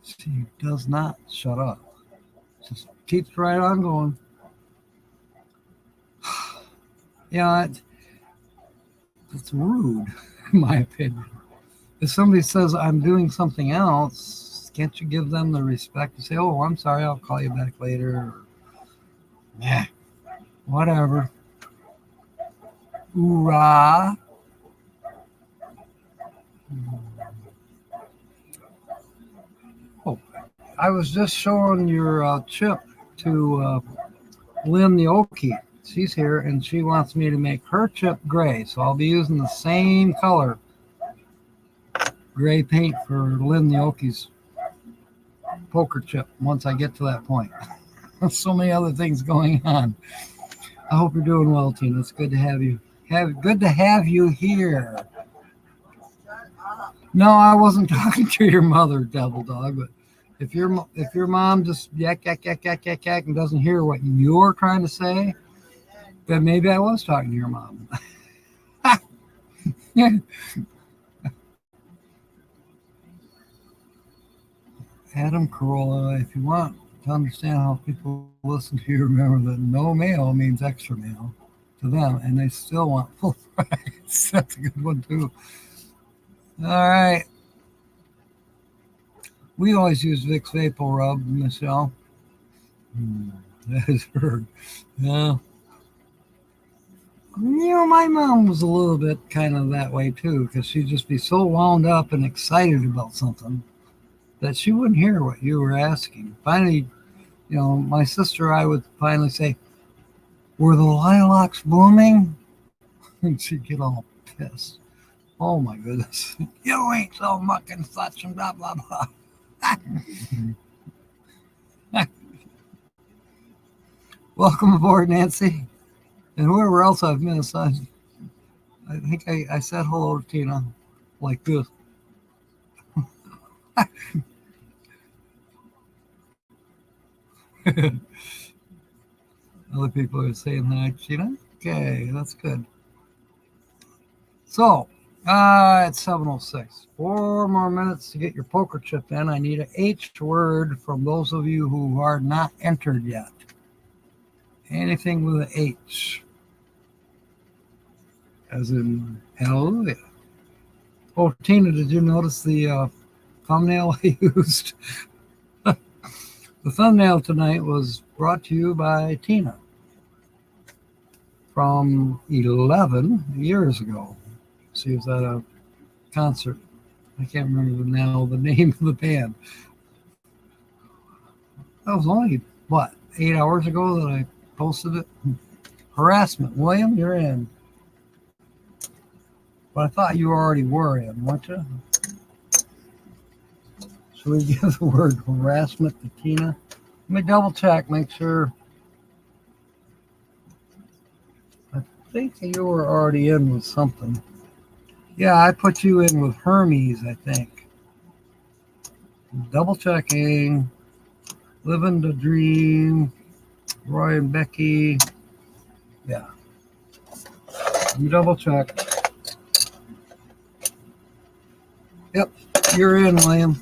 She does not shut up. Just keeps right on going. Yeah, it's rude, in my opinion. If somebody says I'm doing something else, can't you give them the respect to say, "Oh, I'm sorry, I'll call you back later"? Or, yeah, whatever. Hoorah. Oh, I was just showing your chip to Lynn the Okie. She's here and she wants me to make her chip gray. So I'll be using the same color gray paint for Lynn the Okie's poker chip once I get to that point. There's so many other things going on. I hope you're doing well, Tina. It's good to have you. Good to have you here. Shut up. No, I wasn't talking to your mother, Devil Dog, but if your mom just yak and doesn't hear what you're trying to say, then maybe I was talking to your mom. Adam Carolla, if you want to understand how people listen to you, remember that no mail means extra mail to them, and they still want full price. That's a good one, too. All right. We always use Vicks Vapor Rub, Michelle. That is her. Yeah. My mom was a little bit kind of that way, too, because she'd just be so wound up and excited about something that she wouldn't hear what you were asking. Finally, my sister, I would finally say, "Were the lilacs blooming?" And she'd get all pissed. Oh my goodness. You ain't so mucking such and blah, blah, blah. Welcome aboard, Nancy. And whoever else I've missed, I think I said hello to Tina like this. Other people are saying hi, Tina. Okay, that's good. So, it's 7:06. 4 more minutes to get your poker chip in. I need an H word from those of you who are not entered yet. Anything with an H. As in hallelujah. Oh, Tina, did you notice the thumbnail I used? The thumbnail tonight was brought to you by Tina from 11 years ago. She was at a concert. I can't remember now the name of the band. That was only, 8 hours ago that I posted it? Harassment. William, you're in. But I thought you already were in, weren't you? Should we give the word harassment to Tina? Let me double check, make sure. I think you were already in with something. Yeah, I put you in with Hermes, I think. Double checking. Living the Dream. Roy and Becky. Yeah. Let me double check. Yep, you're in, William.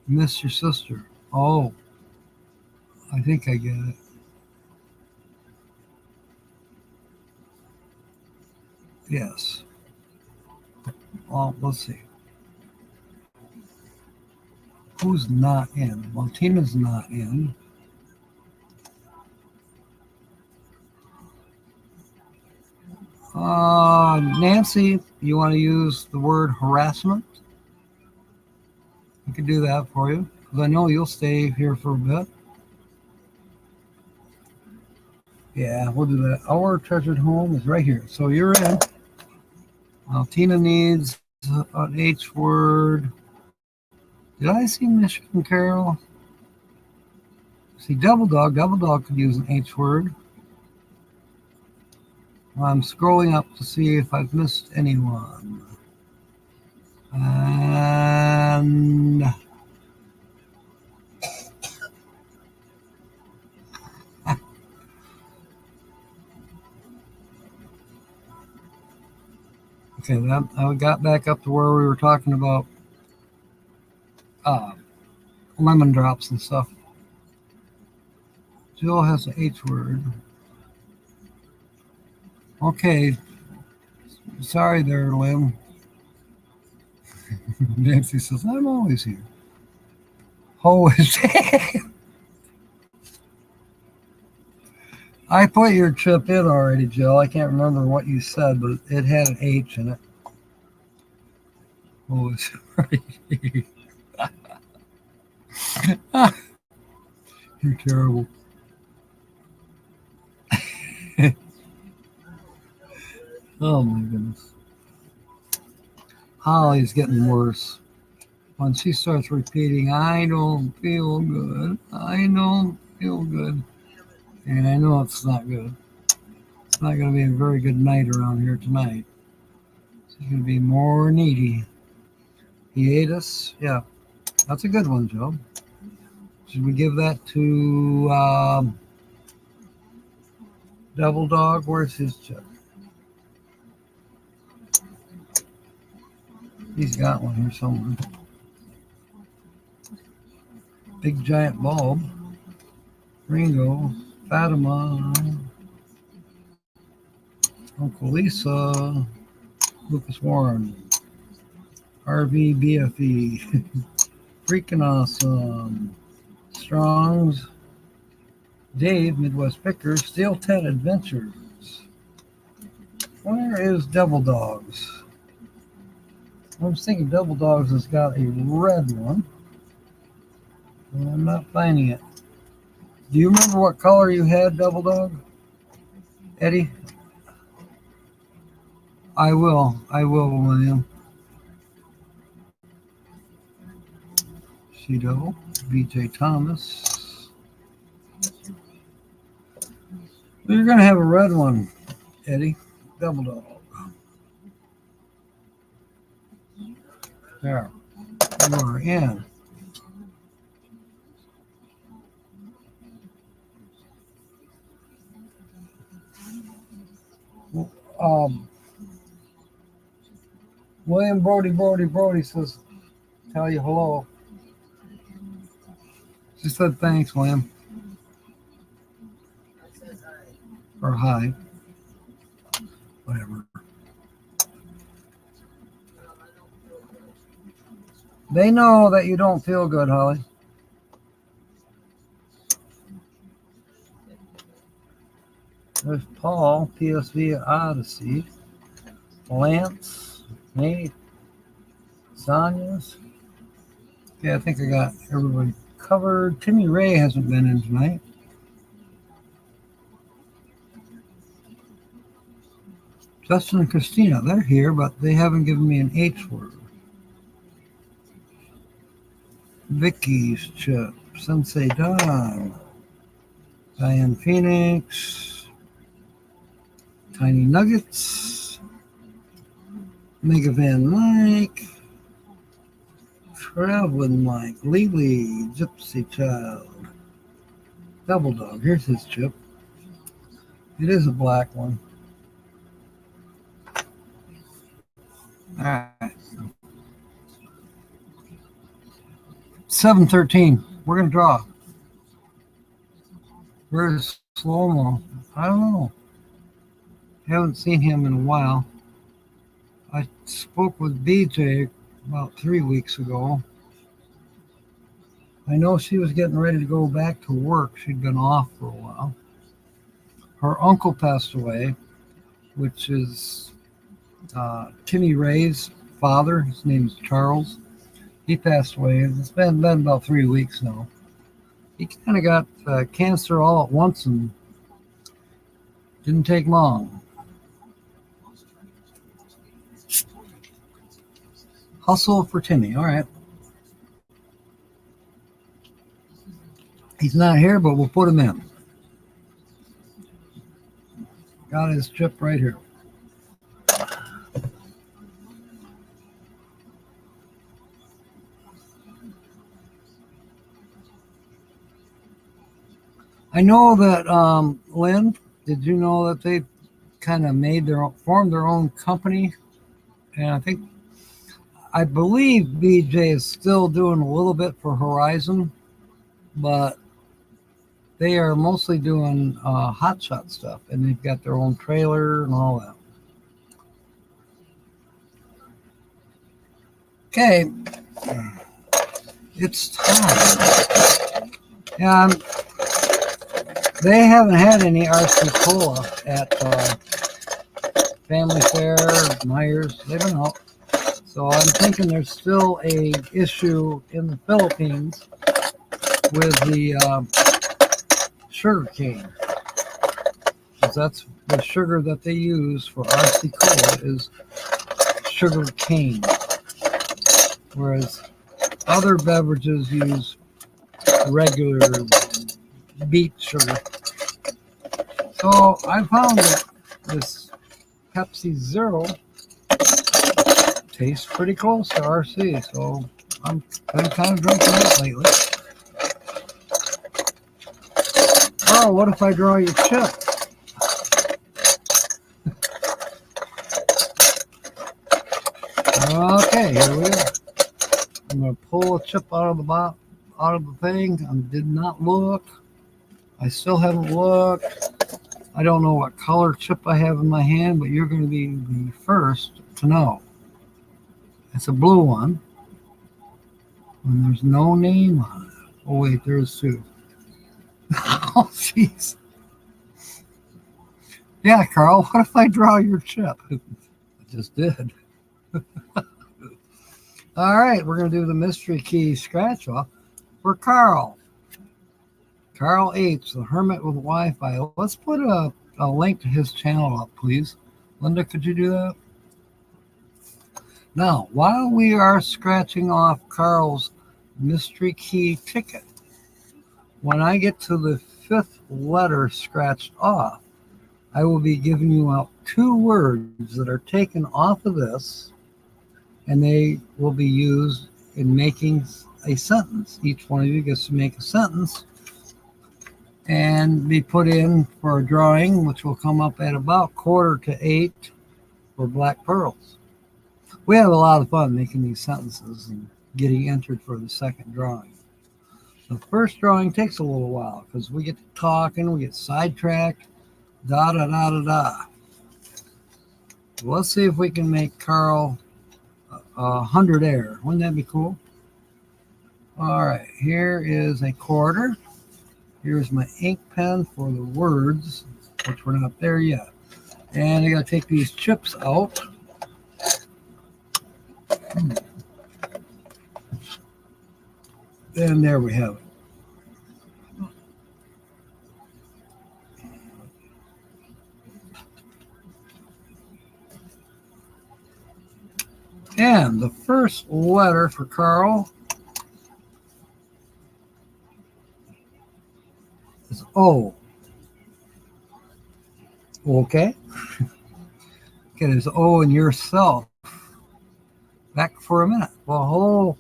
Miss your sister. Oh, I think I get it. Yes. Well, let's see. Who's not in? Well, Tina's not in. Nancy, you want to use the word harassment? I could do that for you because I know you'll stay here for a bit. Yeah, we'll do that. Our treasured home is right here. So you're in. Now, Tina needs an H word. Did I see Michigan Carol? See, Double Dog. Double Dog could use an H word. I'm scrolling up to see if I've missed anyone. And okay, I got back up to where we were talking about lemon drops and stuff. Jill has an H word. Okay, sorry there, Lynn. Nancy says, I'm always here. Ho is. I put your chip in already, Jill. I can't remember what you said, but it had an H in it. Ho is right. You're terrible. Oh my goodness. Holly's getting worse. When she starts repeating, I don't feel good. I don't feel good. And I know it's not good. It's not going to be a very good night around here tonight. She's going to be more needy. He ate us. Yeah, that's a good one, Joe. Should we give that to Devil Dog? Where's his chip? He's got one here somewhere. Big giant bulb. Ringo. Fatima. Uncle Lisa. Lucas Warren. RV BFE. Freaking awesome. Strong's. Dave, Midwest Pickers. Steel Tent Adventures. Where is Devil Dogs? I was thinking Double Dogs has got a red one. And I'm not finding it. Do you remember what color you had, Double Dog? Eddie? I will, William. Cheeto, BJ Thomas. You're going to have a red one, Eddie. Double Dog. There. You are in. William Brody says, tell you hello. She said thanks, William. Or hi. Whatever. They know that you don't feel good, Holly. There's Paul, PSV Odyssey. Lance, Nate, Sonia's. Yeah, I think I got everybody covered. Timmy Ray hasn't been in tonight. Justin and Christina, they're here, but they haven't given me an H word. Vicky's Chip, Sensei Don, Diane Phoenix, Tiny Nuggets, Mega Van Mike, Traveling Mike, Lily, Gypsy Child, Double Dog. Here's his chip. It is a black one. All right. 713. We're going to draw. Where's Slow-Mo? I don't know. Haven't seen him in a while. I spoke with BJ about 3 weeks ago. I know she was getting ready to go back to work. She'd been off for a while. Her uncle passed away, which is Timmy Ray's father. His name is Charles. He passed away. It's been about 3 weeks now. He kind of got cancer all at once and didn't take long. Hustle for Timmy. All right. He's not here, but we'll put him in. Got his chip right here. I know that, Lynn, did you know that they kind of formed their own company? And I believe BJ is still doing a little bit for Horizon, but they are mostly doing hot shot stuff, and they've got their own trailer and all that. Okay. It's time. Yeah, they haven't had any RC Cola at Family Fair, Myers. They've been out. So I'm thinking there's still a issue in the Philippines with the sugar cane. Because that's the sugar that they use for RC Cola is sugar cane. Whereas other beverages use regular beet sugar. So I found that this Pepsi Zero tastes pretty close to RC, so I'm kind of drinking it lately. Oh, what if I draw your chip? Okay, here we are. I'm gonna pull a chip out of the thing. I did not look. I still haven't looked. I don't know what color chip I have in my hand, but you're going to be the first to know. It's a blue one. And there's no name on it. Oh, wait, there's two. Oh, jeez. Yeah, Carl, what if I draw your chip? I just did. All right, we're going to do the mystery key scratch off for Carl. Carl H., the Hermit with Wi-Fi. Let's put a link to his channel up, please. Linda, could you do that? Now, while we are scratching off Carl's mystery key ticket, when I get to the 5th letter scratched off, I will be giving you out 2 words that are taken off of this, and they will be used in making a sentence. Each one of you gets to make a sentence and be put in for a drawing, which will come up at about 7:45 for Black Pearls. We have a lot of fun making these sentences and getting entered for the second drawing. The first drawing takes a little while because we get to talking, we get sidetracked, da da da da da. Let's see if we can make Carl 100 air. Wouldn't that be cool? All right, here is a quarter. Here's my ink pen for the words, which we're not there yet. And I got to take these chips out. And there we have it. And the first letter for Carl is O. Okay. Okay, there's O in yourself. Back for a minute. Well, hello,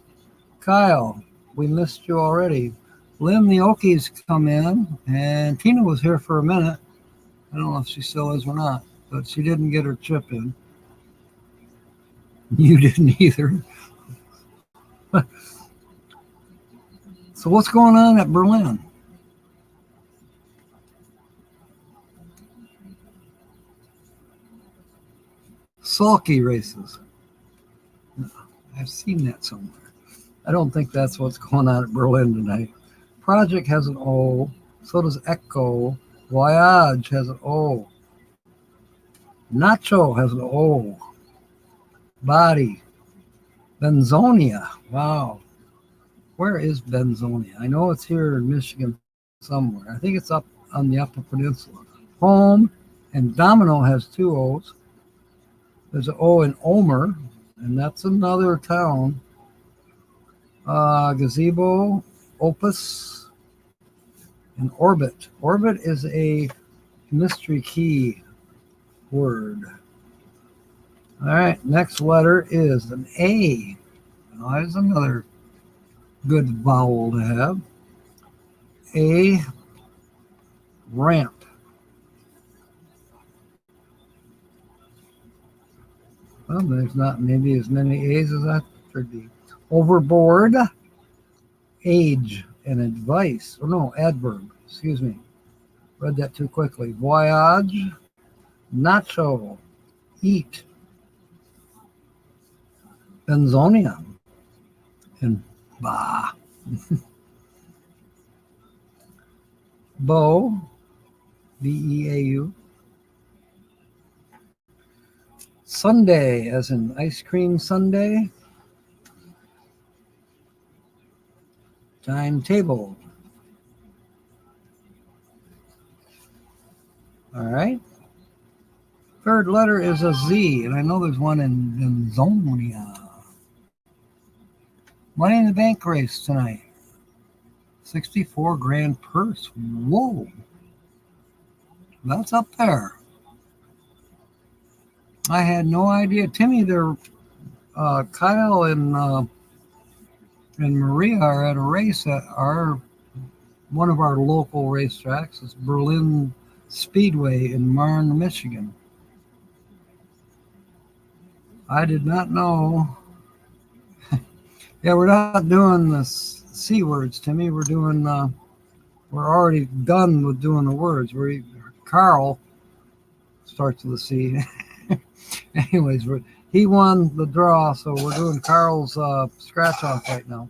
Kyle. We missed you already. Lynn the Okies come in, and Tina was here for a minute. I don't know if she still is or not, but she didn't get her chip in. You didn't either. So what's going on at Berlin? Sulky races. I've seen that somewhere. I don't think that's what's going on at Berlin tonight. Project has an O. So does Echo. Voyage has an O. Nacho has an O. Body. Benzonia. Wow. Where is Benzonia? I know it's here in Michigan somewhere. I think it's up on the Upper Peninsula. Home and Domino has 2 O's. There's an O in Omer, and that's another town. Gazebo, Opus, and Orbit. Orbit is a mystery key word. All right, next letter is an A. Now, there's another good vowel to have. A, ramp. Well, there's not maybe as many A's as that should be. Overboard, age, and advice. Oh, no, adverb. Excuse me. Read that too quickly. Voyage, nacho, eat. Benzonia, and bah. Beau, Beau. Sunday, as in ice cream sundae. Timetable. All right. Third letter is a Z, and I know there's one in Zonia. Money in the bank race tonight. 64 grand purse. Whoa. That's up there. I had no idea. Timmy, Kyle and Maria are at a race at one of our local racetracks. It's Berlin Speedway in Marne, Michigan. I did not know. Yeah, we're not doing the C words, Timmy. We're already done with doing the words. Carl starts with a C. Anyways, he won the draw, so we're doing Carl's scratch off right now.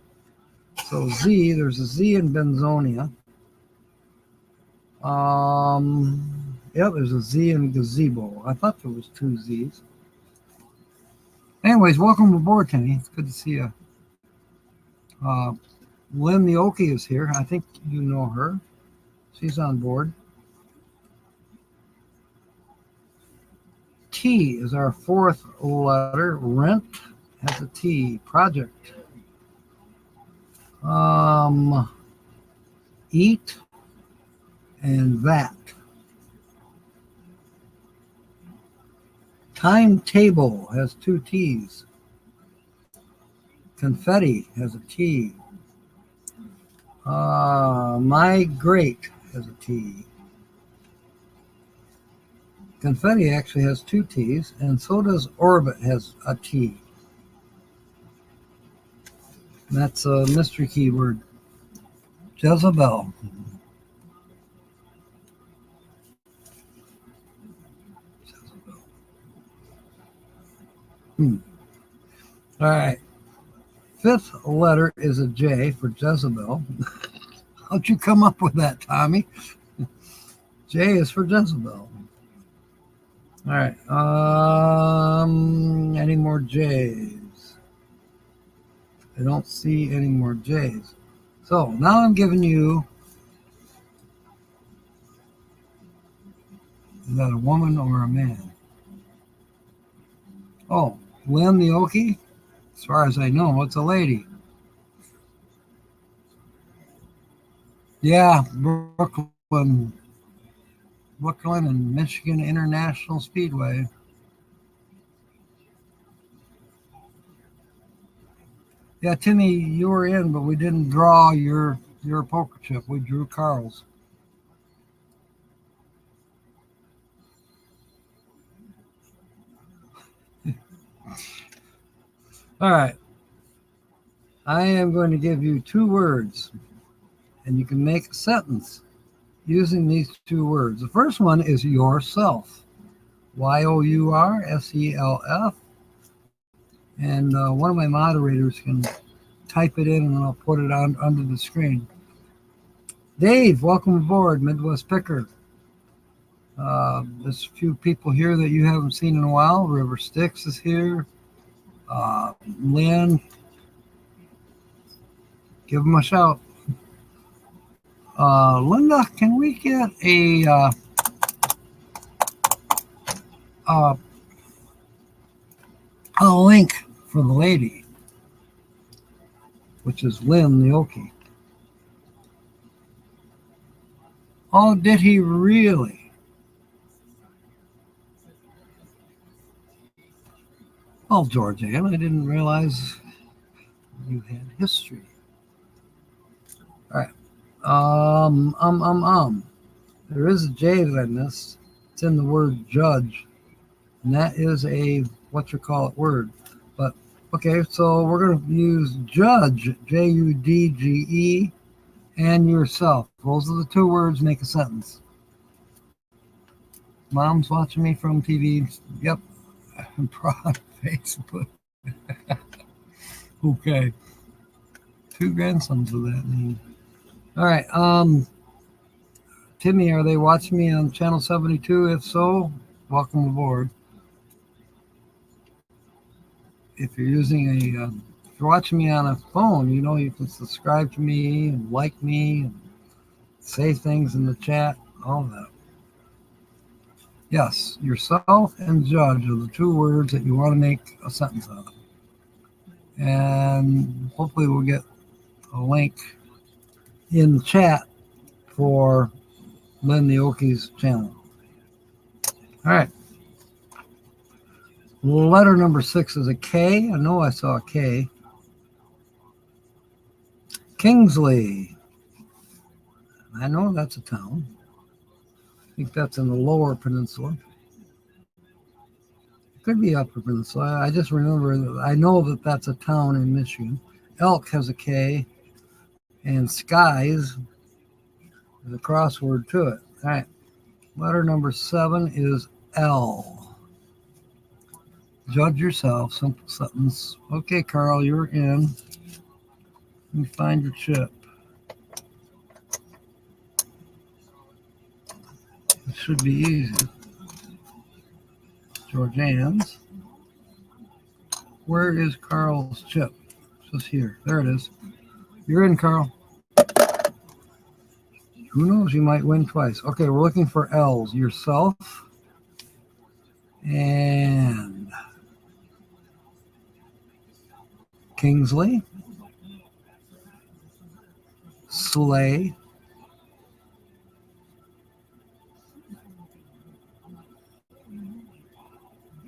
So Z, there's a Z in Benzonia. There's a Z in Gazebo. I thought there was two Z's. Anyways, welcome aboard, Timmy. It's good to see you. Lynn the Okie is here. I think you know her. She's on board. T is our fourth letter. Rent has a T. Project. Eat and that. Timetable has two T's. Confetti has a T. Migrate has a T. Confetti actually has two T's, and so does orbit has a T. That's a mystery keyword. Jezebel. All right. Fifth letter is a J for Jezebel. How'd you come up with that, Tommy? J is for Jezebel. All right. Any more J's? I don't see any more J's. So now I'm giving you. Is that a woman or a man? Oh, Lynn the Okie? As far as I know, it's a lady. Yeah, Brooklyn and Michigan International Speedway. Yeah, Timmy, you were in, but we didn't draw your poker chip. We drew Carl's. All right. I am going to give you two words, and you can make a sentence using these two words. The first one is yourself. YOURSELF. And one of my moderators can type it in, and then I'll put it on under the screen. Dave, welcome aboard, Midwest Picker. There's a few people here that you haven't seen in a while. River Styx is here. Lynn, give them a shout. Linda, can we get a link for the lady, which is Lynn the Okie? Oh, did he really? Well, George Ann, I didn't realize you had history. All right. There is a J that I missed. It's in the word judge. And that is a word. But okay, so we're going to use judge, Judge, and yourself. Those are the two words, make a sentence. Mom's watching me from TV. Yep. I'm proud of Facebook. Okay. 2 grandsons with that name. All right. Timmy, are they watching me on channel 72? If so, welcome aboard. If you're if you're watching me on a phone, you know you can subscribe to me and like me and say things in the chat, all that. Yes, yourself and judge are the 2 words that you want to make a sentence out of. And hopefully we'll get a link in the chat for Lynn the Okie's channel. All right. Letter number 6 is a K. I know I saw a K. Kingsley. I know that's a town. I think that's in the Lower Peninsula. It could be Upper Peninsula. I just remember that I know that that's a town in Michigan. Elk has a K, and Skies is a crossword to it. All right. Letter number 7 is L. Judge yourself. Simple sentence. Okay, Carl, you're in. Let me find your chip. It should be easy. Georgianne's. Where is Carl's chip? It's just here. There it is. You're in, Carl. Who knows? You might win twice. Okay, we're looking for L's. Yourself and Kingsley, Slay,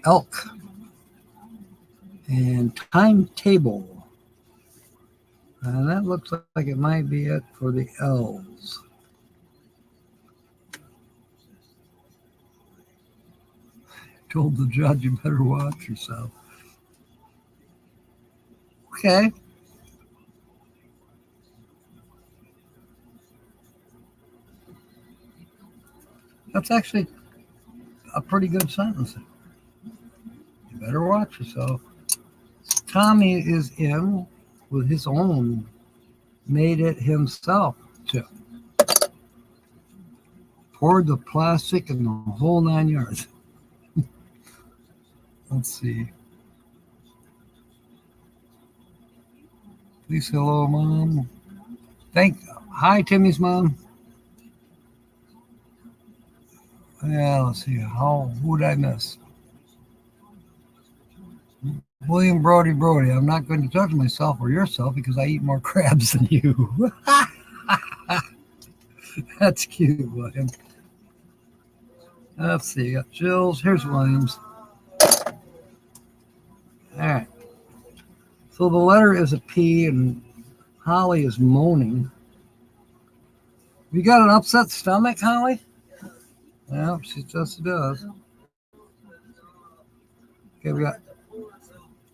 Elk, and Timetable. And that looks like it might be it for the L's. Told the judge you better watch yourself. Okay. That's actually a pretty good sentence. You better watch yourself. Tommy is in with his own made it himself chip. Poured the plastic and the whole 9 yards. Let's see. Please, hello, Mom. Hi, Timmy's mom. Yeah, let's see. Who did I miss? William Brody. I'm not going to judge myself or yourself because I eat more crabs than you. That's cute, William. Let's see. Got Jill's. Here's Williams. All right. So the letter is a P, and Holly is moaning. You got an upset stomach, Holly? Yeah, she just does. Okay, we got.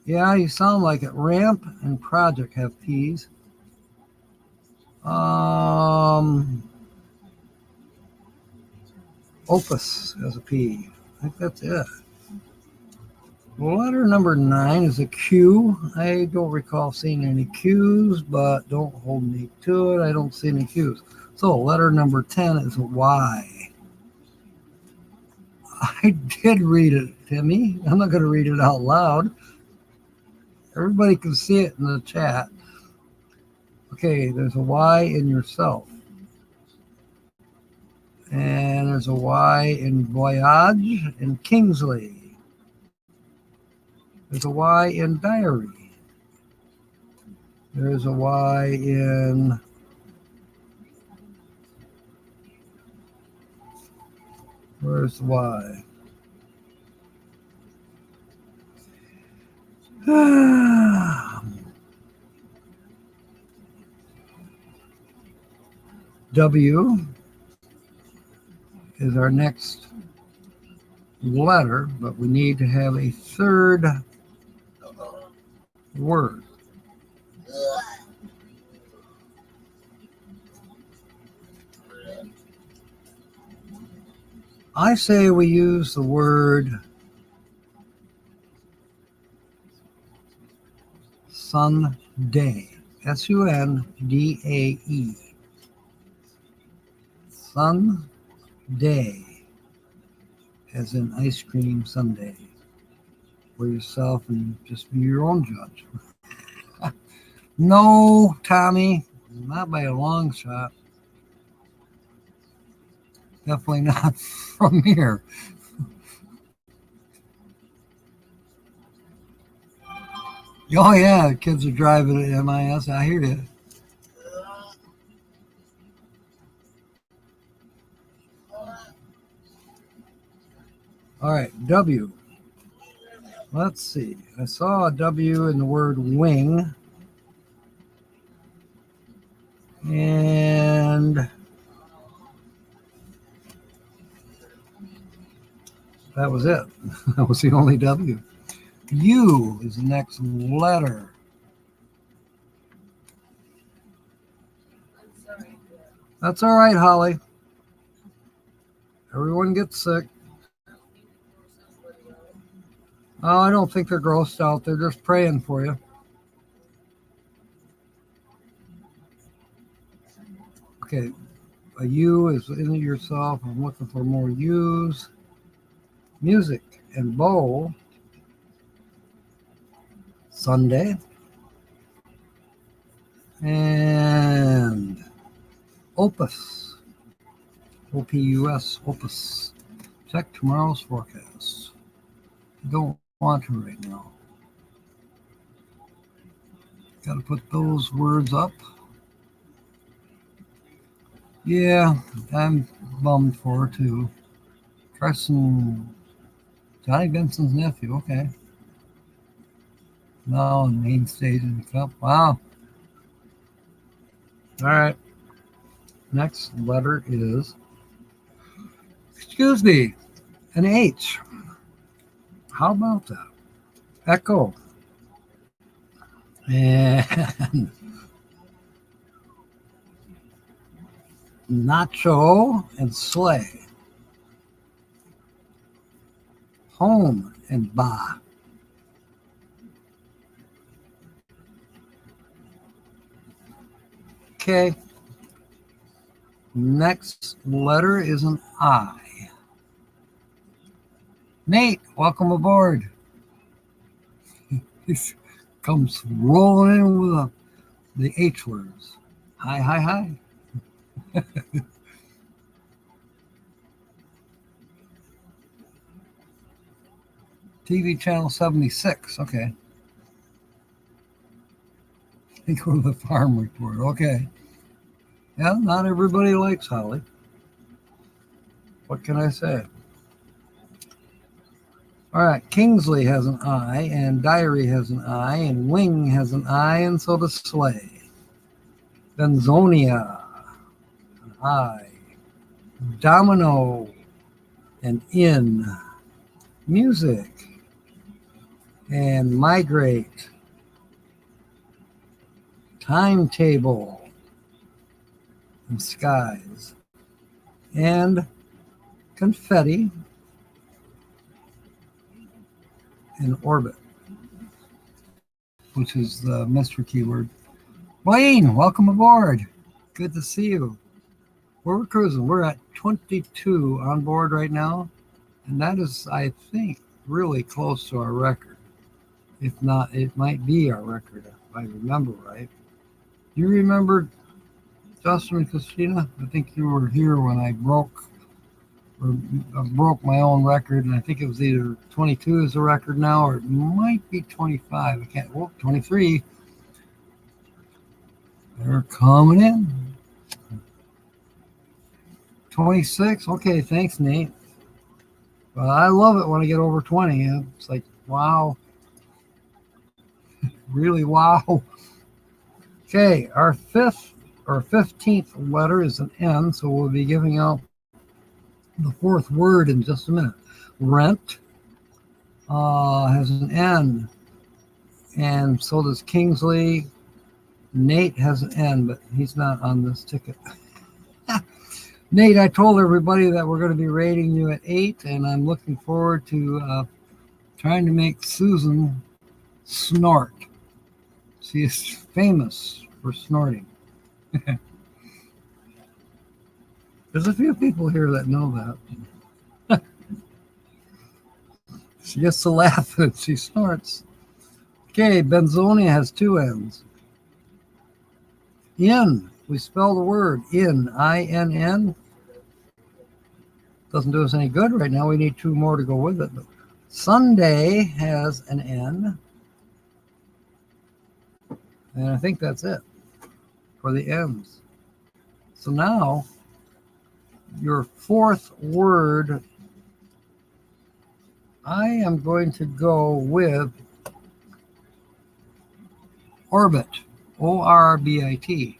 Yeah, you sound like it. Ramp and Project have P's. Opus has a P. I think that's it. Letter number 9 is a Q. I don't recall seeing any Q's, but don't hold me to it. I don't see any Q's. So letter number 10 is a Y. I did read it, Timmy. I'm not going to read it out loud. Everybody can see it in the chat. Okay, there's a Y in yourself. And there's a Y in Voyage and Kingsley. There's a Y in Diary. There's a Y in where's the Y? W is our next letter, but we need to have a third word. I say we use the word Sunday. Sundae. Sunday, as in ice cream sundae. For yourself and just be your own judge. No, Tommy, not by a long shot. Definitely not from here. Oh yeah, kids are driving at MIS. I hear you. All right, W. Let's see. I saw a W in the word wing. And that was it. That was the only W. U is the next letter. That's all right, Holly. Everyone gets sick. Oh, I don't think they're grossed out. They're just praying for you. Okay, a U is in it yourself. I'm looking for more U's. Music and bowl. Sunday. And opus. OPUS, opus. Check tomorrow's forecast. Don't want to right now. Got to put those words up. Yeah, I'm bummed for her too. Carson, Johnny Benson's nephew. Okay. Now on main stage in the cup. Wow. All right. Next letter is, excuse me, an H. How about that? Echo. And nacho and sleigh. Home and ba. Okay. Next letter is an I. Nate, welcome aboard. He comes rolling in with the H words. Hi, hi, hi. TV channel 76. Okay. Go to the farm report. Okay. Yeah, not everybody likes Holly. What can I say? All right, Kingsley has an I, and Diary has an I, and Wing has an I, and so does Sleigh. Benzonia, an I. Domino, and In. Music, and Migrate. Timetable, and Skies. And Confetti, in Orbit, which is the mystery keyword. Wayne, welcome aboard. Good to see you. We're cruising. We're at 22 on board right now, and that is, I think, really close to our record. If not, it might be our record, if I remember right. You remember, Justin and Christina? I think you were here when I broke my own record, and I think it was either 22 is the record now, or it might be 25. I can't. Oh, 23. They're coming in. 26. Okay, thanks, Nate. Well, I love it when I get over 20. It's like, wow. Really, wow. Okay, our 15th letter is an N, so we'll be giving out the fourth word in just a minute. Rent has an N, and so does Kingsley. Nate has an N, but he's not on this ticket. Nate, I told everybody that we're going to be rating you at 8, and I'm looking forward to trying to make Susan snort. She is famous for snorting. There's a few people here that know that. She gets to laugh and she snorts. Okay, benzonia has two N's. In, we spell the word in, I-N-N. Doesn't do us any good right now. We need two more to go with it. But Sunday has an N. And I think that's it for the N's. So now, your fourth word, I am going to go with orbit, O-R-B-I-T.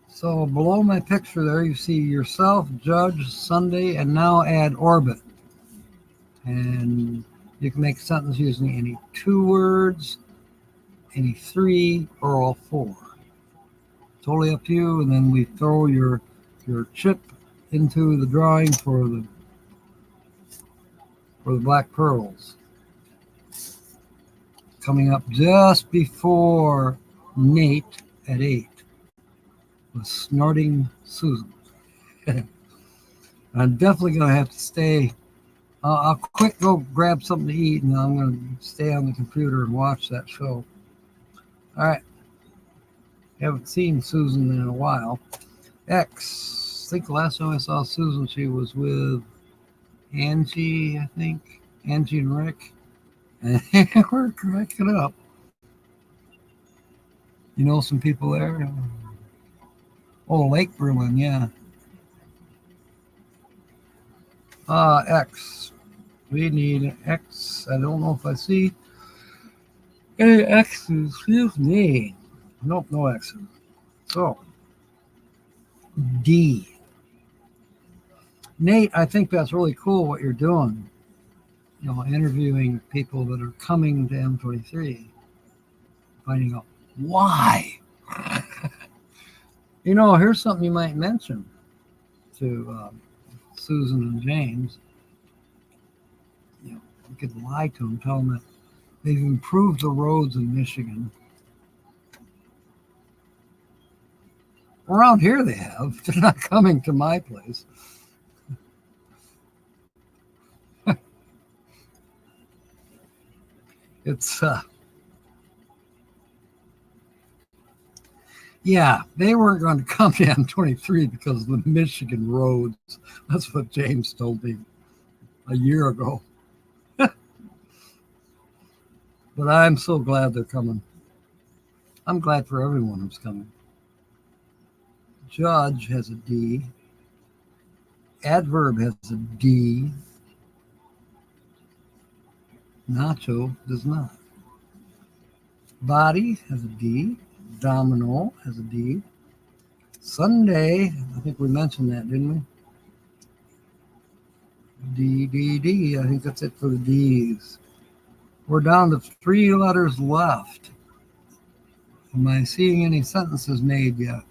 So below my picture there, you see yourself, Judge, Sunday, and now add orbit. And you can make a sentence using any two words, any three, or all four. Totally up to you. And then we throw your chip into the drawing for the black pearls. Coming up just before Nate at 8 with Snorting Susan. I'm definitely going to have to stay. I'll quick go grab something to eat, and I'm going to stay on the computer and watch that show. All right. Haven't seen Susan in a while. X. I think the last time I saw Susan, she was with Angie, I think. Angie and Rick. And we're cracking up. You know some people there? Oh, Lake Berlin, yeah. X. We need X. I don't know if I see any X's. Excuse me. Nope, no X's. So, D. Nate, I think that's really cool what you're doing. You know, interviewing people that are coming to M23, finding out why. You know, here's something you might mention to Susan and James. You know, you could lie to them, tell them that they've improved the roads in Michigan. Around here they have. They're not coming to my place. It's, yeah, they weren't going to come to M23 because of the Michigan roads. That's what James told me a year ago. But I'm so glad they're coming. I'm glad for everyone who's coming. Judge has a D. Adverb has a D. Nacho does not. Body has a D. Domino has a D. Sunday, I think we mentioned that, didn't we? D. I think that's it for the D's. We're down to 3 letters left. Am I seeing any sentences made yet?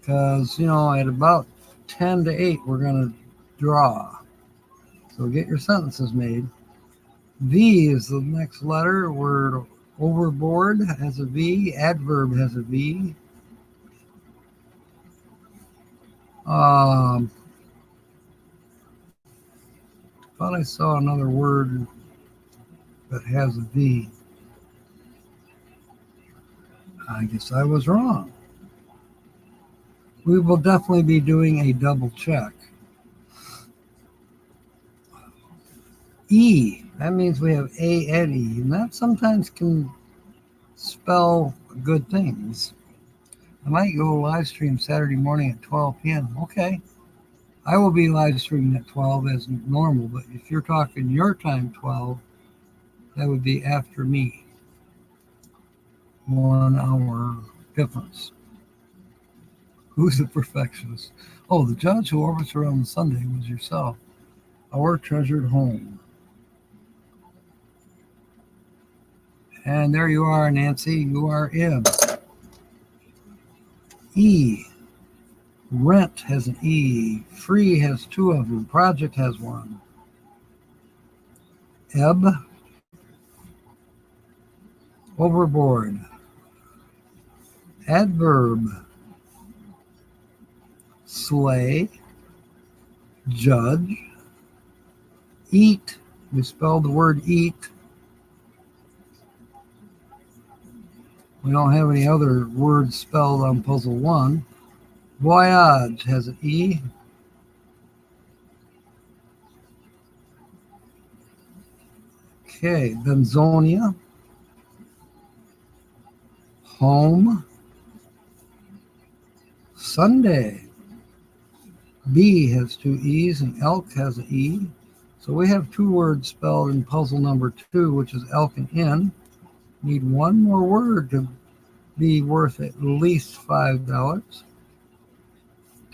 Because, you know, at about 10 to 8, we're going to draw. So get your sentences made. V is the next letter. Word overboard has a V. Adverb has a V. Thought I saw another word that has a V. I guess I was wrong. We will definitely be doing a double check. E, that means we have A and E, and that sometimes can spell good things. I might go live stream Saturday morning at 12 p.m. Okay. I will be live streaming at 12 as normal, but if you're talking your time 12, that would be after me. 1 hour difference. Who's the perfectionist? Oh, the judge who orbits around the Sunday was yourself. Our treasured home. And there you are, Nancy. You are in. E. Rent has an E. Free has 2 of them. Project has 1. Ebb. overboard, adverb, slay, judge, eat. We spelled the word eat. We don't have any other words spelled on puzzle 1. Voyage has an E. Okay, Benzonia. Home. Sunday. B has 2 E's and elk has an E. So we have 2 words spelled in puzzle number 2, which is elk and in. Need one more word to be worth at least $5.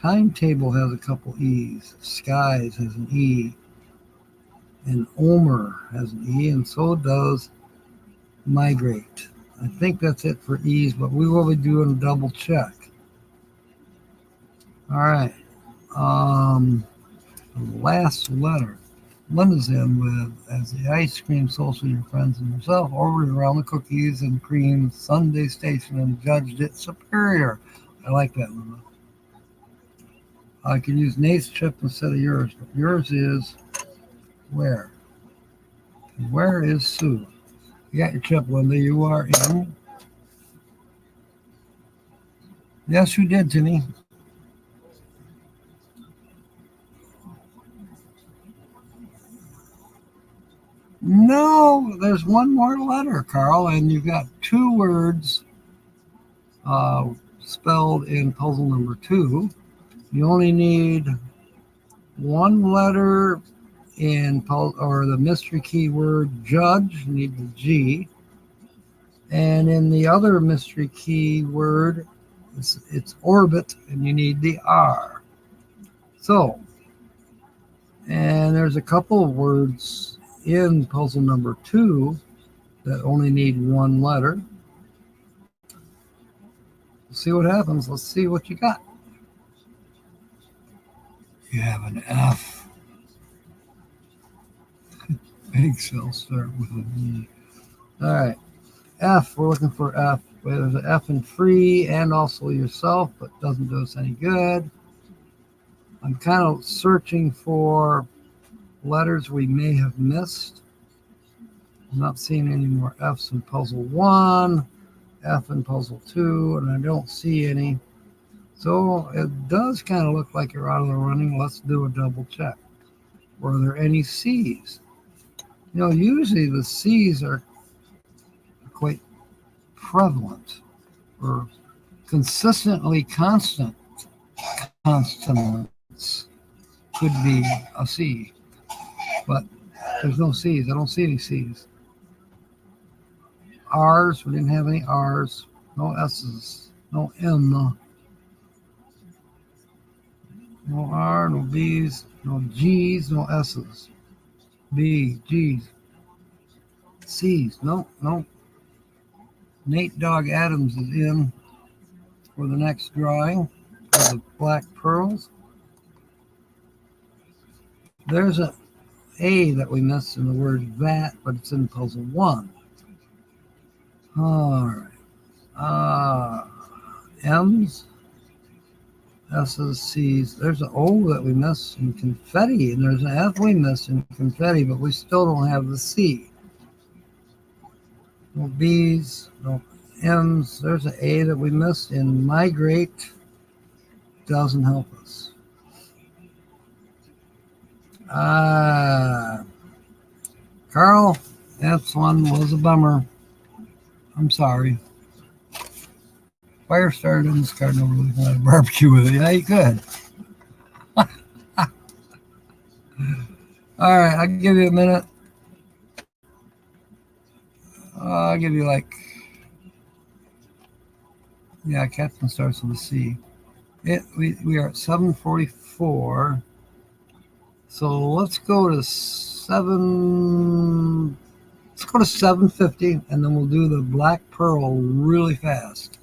Timetable has a couple E's. Skies has an E. And Omer has an E, and so does migrate. I think that's it for E's, but we will be doing a double check. All right. The last letter. Linda's in with, as the ice cream social, your friends and yourself ordered around the cookies and cream Sunday station and judged it superior. I like that, Linda. I could use Nate's chip instead of yours, but yours is where? Where is Sue? You got your chip, Linda. You are in. Yes, you did, Tinny. No, there's one more letter, Carl, and you've got 2 words spelled in puzzle number 2. You only need 1 letter in the mystery keyword judge. You need the G, and in the other mystery keyword, it's orbit, and you need the R. So, and there's a couple of words in puzzle number 2 that only need 1 letter. Let's see what happens. Let's see what you got. You have an F. Big cell start with an E. All right. F. We're looking for F. There's an F in free and also yourself, but doesn't do us any good. I'm kind of searching for letters we may have missed. I'm not seeing any more F's in puzzle 1, F in puzzle 2, and I don't see any. So it does kind of look like you're out of the running. Let's do a double check. Were there any C's? You know, usually the C's are quite prevalent or consistently constant consonants could be a C, but there's no C's. I don't see any C's. R's, we didn't have any R's. No S's. No M. No R, no B's, no G's, no S's. B, G's. C's, no. Nate Dog Adams is in for the next drawing for the black pearls. There's an A that we missed in the word that, but it's in puzzle 1. All right. M's, S's, C's. There's an O that we missed in confetti, and there's an F we missed in confetti, but we still don't have the C. No B's, no M's. There's an A that we missed in migrate. Doesn't help us. Carl, that one was a bummer. I'm sorry. Fire started on this card. No, really want to barbecue with it. Yeah, you could. All right, I'll give you a minute. I'll give you Captain starts with a C. We are at 7:44. So let's go to 7:50, and then we'll do the black pearl really fast.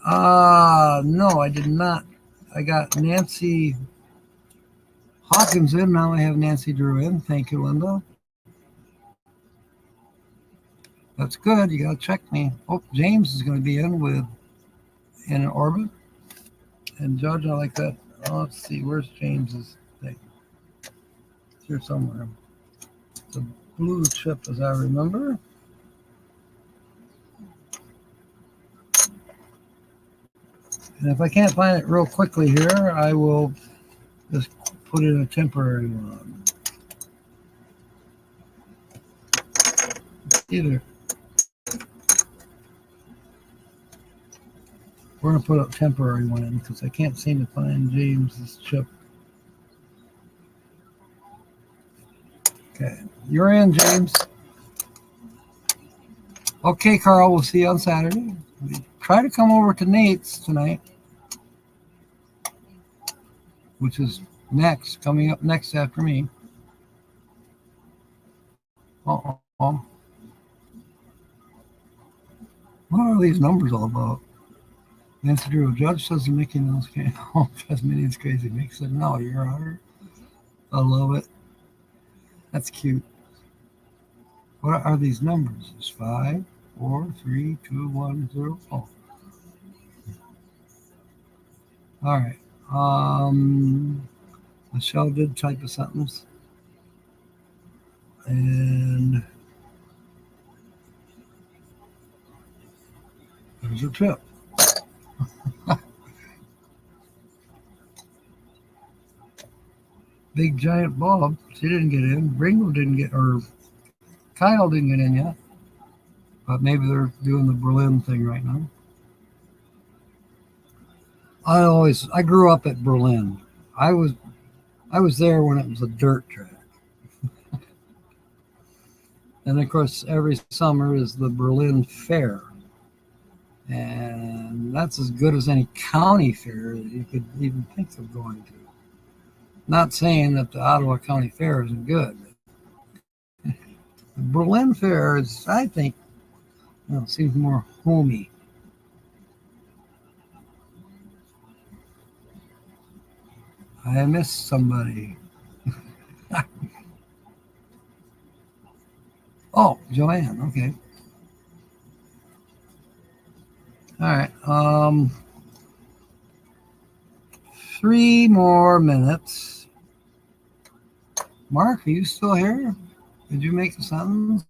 No, I did not. I got Nancy Hawkins in. Now I have Nancy Drew in. Thank you, Linda. That's good. You got to check me. Oh, James is going to be in orbit. And Judge, I like that. Oh, let's see. Where's James's thing? It's here somewhere. It's a blue chip, as I remember. And if I can't find it real quickly here, I will just put in a temporary one. Either. We're going to put a temporary one in because I can't seem to find James's chip. Okay, you're in, James. Okay, Carl, we'll see you on Saturday. Try to come over to Nate's tonight, which is coming up next after me. Uh-oh. What are these numbers all about? Nancy Drew, Judge says the Mickey Mouse can't. Oh, Tasmanian's crazy. Mick said, no, you're hard. I love it. That's cute. What are these numbers? It's 5, 4, 3, 2, 1, 0. Oh. All right. Michelle did type a sentence. And there's a tip. Big giant Bob, she didn't get in. Ringo didn't get, or Kyle didn't get in yet. But maybe they're doing the Berlin thing right now. I grew up at Berlin. I was there when it was a dirt track. And of course, every summer is the Berlin Fair. And that's as good as any county fair that you could even think of going to. Not saying that the Ottawa County Fair isn't good. The Berlin Fair is, I think, seems more homey. I missed somebody. Oh, Joanne. Okay. All right. 3 more minutes. Mark, are you still here? Did you make a sentence?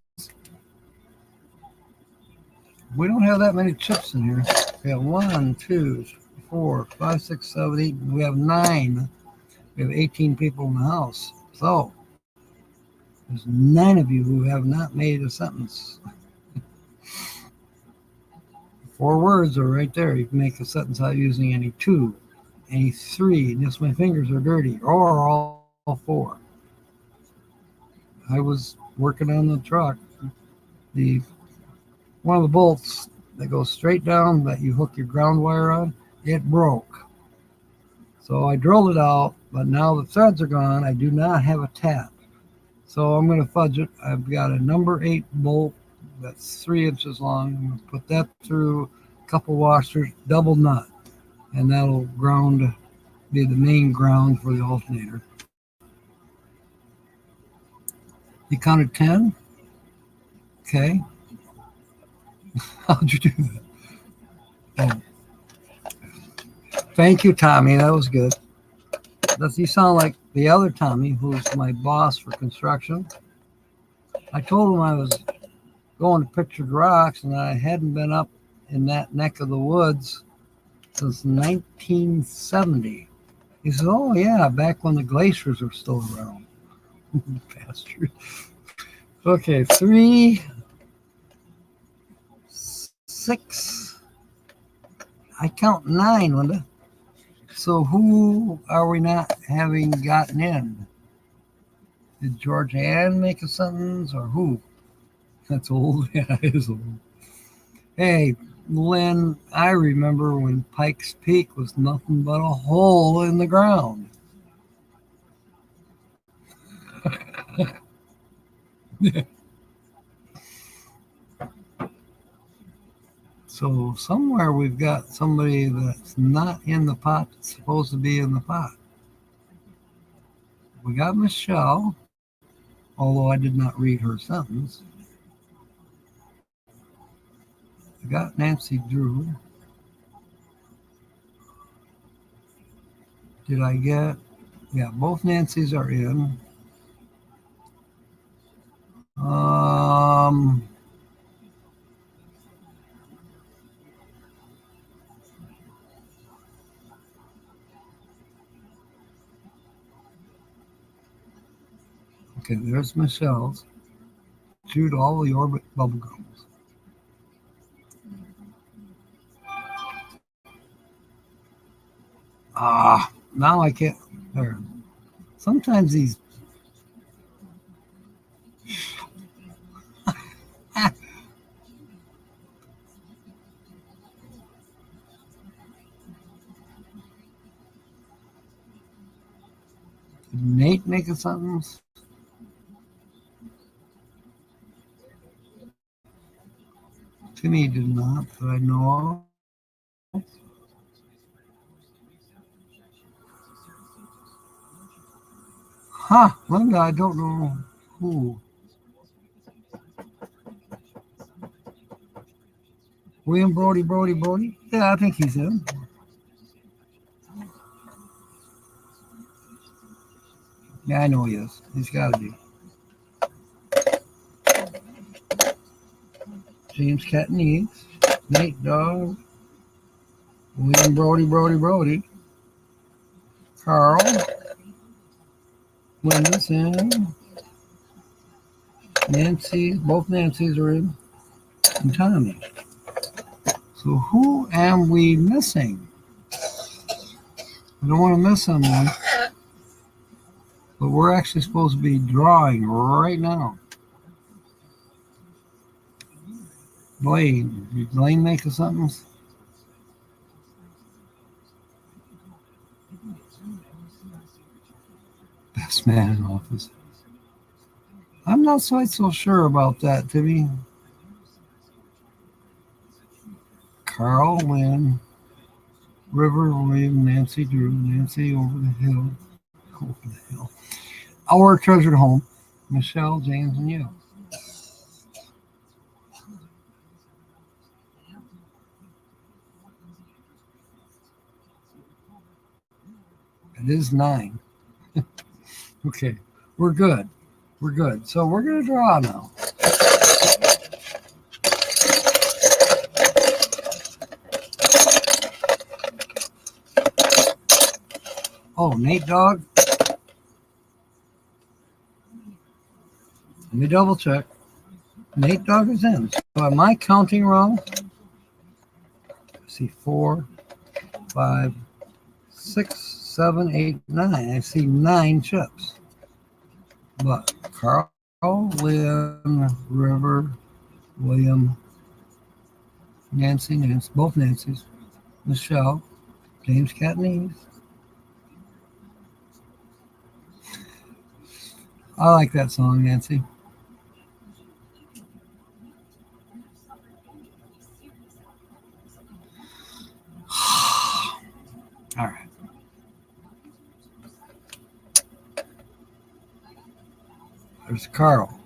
We don't have that many chips in here. We have 1, 2, 4, 5, 6, 7, 8. We have 9. We have 18 people in the house. So there's 9 of you who have not made a sentence. 4 words are right there. You can make a sentence out using any 2, any 3. Just my fingers are dirty, or all 4. I was working on the truck. One of the bolts that goes straight down that you hook your ground wire on, it broke. So I drilled it out, but now the threads are gone. I do not have a tap. So I'm going to fudge it. I've got a number 8 bolt that's 3 inches long. I'm going to put that through a couple washers, double nut, and that'll be the main ground for the alternator. You counted 10? Okay. How'd you do that? Oh. Thank you, Tommy. That was good. You sound like the other Tommy, who's my boss for construction. I told him I was going to Pictured Rocks and I hadn't been up in that neck of the woods since 1970. He said, oh, yeah, back when the glaciers were still around. Bastard. Okay, 3, 6. I count 9, Linda. So who are we not having gotten in? Did George Ann make a sentence or who? That's old. Yeah, it is old. Hey, Lynn, I remember when Pikes Peak was nothing but a hole in the ground. So somewhere we've got somebody that's not in the pot that's supposed to be in the pot. We got Michelle, although I did not read her sentence. I got Nancy Drew. Did I get? Yeah, both Nancy's are in. Okay, there's Michelle's. Chewed all the orbit bubble gums. Now I can't. There. Sometimes these. Did Nate make a sentence? Timmy did not, that I know of. Linda, I don't know who. William Brody. Yeah, I think he's in. Yeah, I know he is. He's got to be. James Catanese, Nate Dogg, William Brody, Carl, Linda's in, Nancy, both Nancy's are in, and Tommy. So who am we missing? I don't want to miss someone, but we're actually supposed to be drawing right now. Blaine, did Blaine make a sentence? Best man in office. I'm not so sure about that, Timmy. Carl, Lynn, River, William, Nancy, Drew, Nancy over the hill. Our treasured home, Michelle, James, and you. It is 9. Okay, we're good. So we're going to draw now. Oh, Nate Dogg. Let me double check. Nate Dogg is in. So am I counting wrong? See 4, 5, 6, 7, 8, 9. I see 9 chips. But Carl, Lynn, River, William, Nancy, both Nancy's, Michelle, James Catanese. I like that song, Nancy. All right. There's Carl,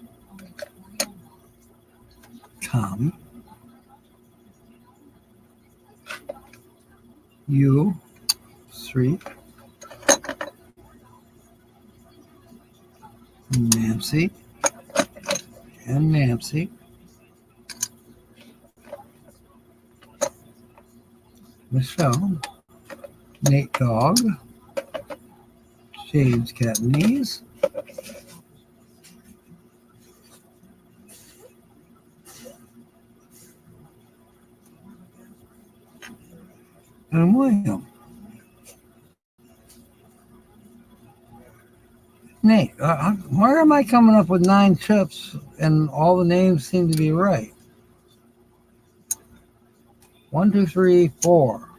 Tommy, you, 3, Nancy, and Nancy, Michelle, Nate Dogg, James Catanese, and William. Nate, where am I coming up with 9 chips and all the names seem to be right? 1, 2, 3, 4.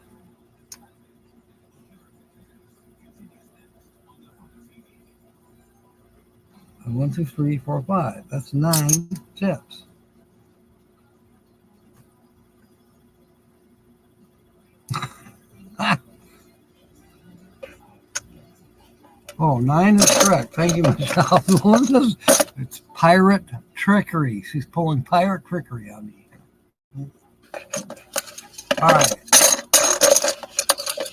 And 1, 2, 3, 4, 5. That's 9 chips. Oh, 9 is correct. Thank you, Michelle. It's pirate trickery. She's pulling pirate trickery on me. All right.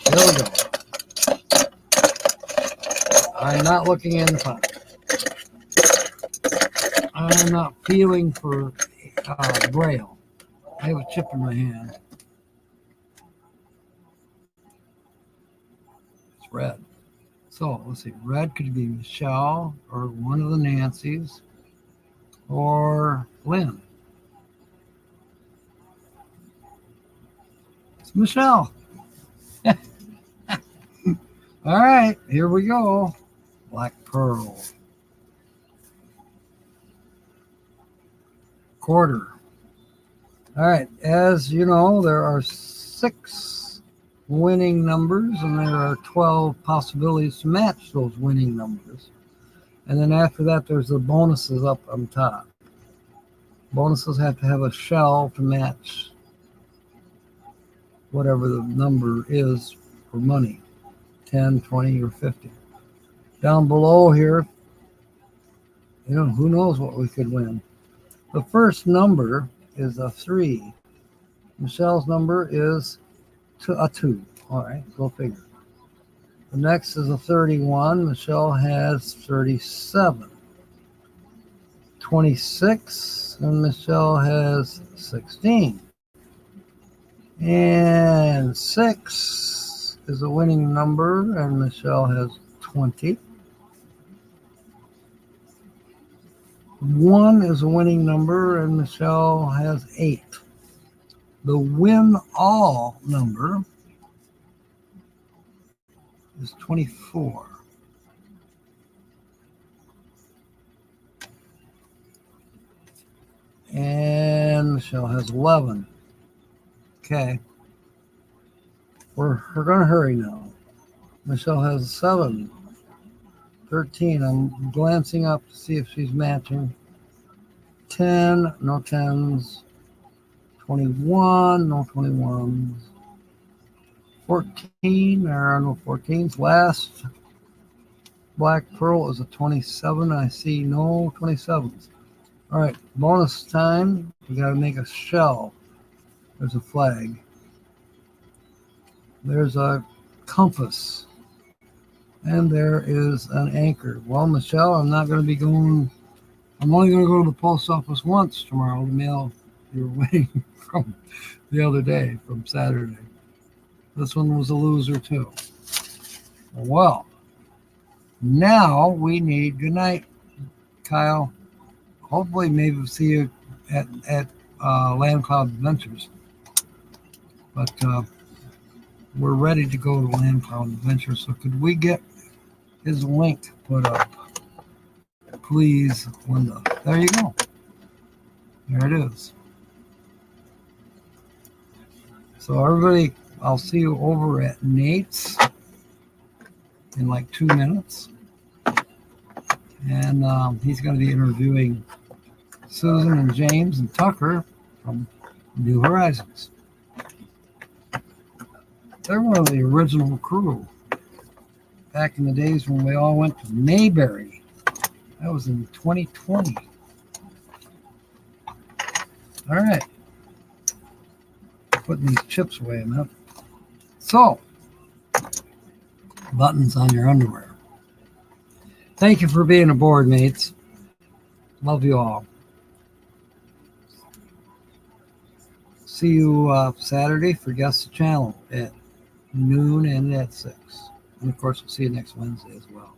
Here we go. I'm not looking in the pot. I'm not feeling for Braille. I have a chip in my hand. It's red. So let's see. Red could be Michelle or one of the Nancys or Lynn. It's Michelle. All right, here we go. Black Pearl. Quarter. All right, as you know, there are 6 winning numbers and there are 12 possibilities to match those winning numbers. And then after that, there's the bonuses up on top. Bonuses have to have a shell to match whatever the number is for money, 10, 20, or 50. Down below here, who knows what we could win. The first number is a 3. Michelle's number is a 2. All right, go figure. The next is a 31. Michelle has 37. 26, and Michelle has 16. And 6 is a winning number, and Michelle has 20. 1 is a winning number, and Michelle has 8. The win-all number is 24. And Michelle has 11. Okay. We're going to hurry now. Michelle has 7. 13. I'm glancing up to see if she's matching. 10. No 10s. 21. No 21s. 14. There are no 14s. Last Black Pearl is a 27. I see no 27s. All right. Bonus time. You got to make a shell. There's a flag. There's a compass. And there is an anchor. Well, Michelle, I'm not going to be going. I'm only going to go to the post office once tomorrow to mail your wedding from the other day, from Saturday. This one was a loser, too. Well, now we need good night, Kyle. Hopefully, maybe we'll see you at Land Cloud Adventures. But we're ready to go to Land Cloud Adventures. So could we get his link put up? Please, Linda. There you go. There it is. So everybody, I'll see you over at Nate's in like 2 minutes. And he's going to be interviewing Susan and James and Tucker from New Horizons. They're one of the original crew back in the days when we all went to Mayberry. That was in 2020. All right. Putting these chips away a minute. So, buttons on your underwear. Thank you for being aboard, mates. Love you all. See you Saturday for Guess the Channel at noon and at 6. And of course, we'll see you next Wednesday as well.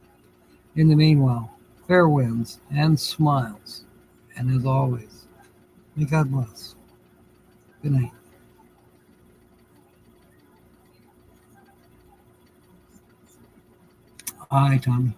In the meanwhile, fair winds and smiles. And as always, may God bless. Good night. Hi, Tommy.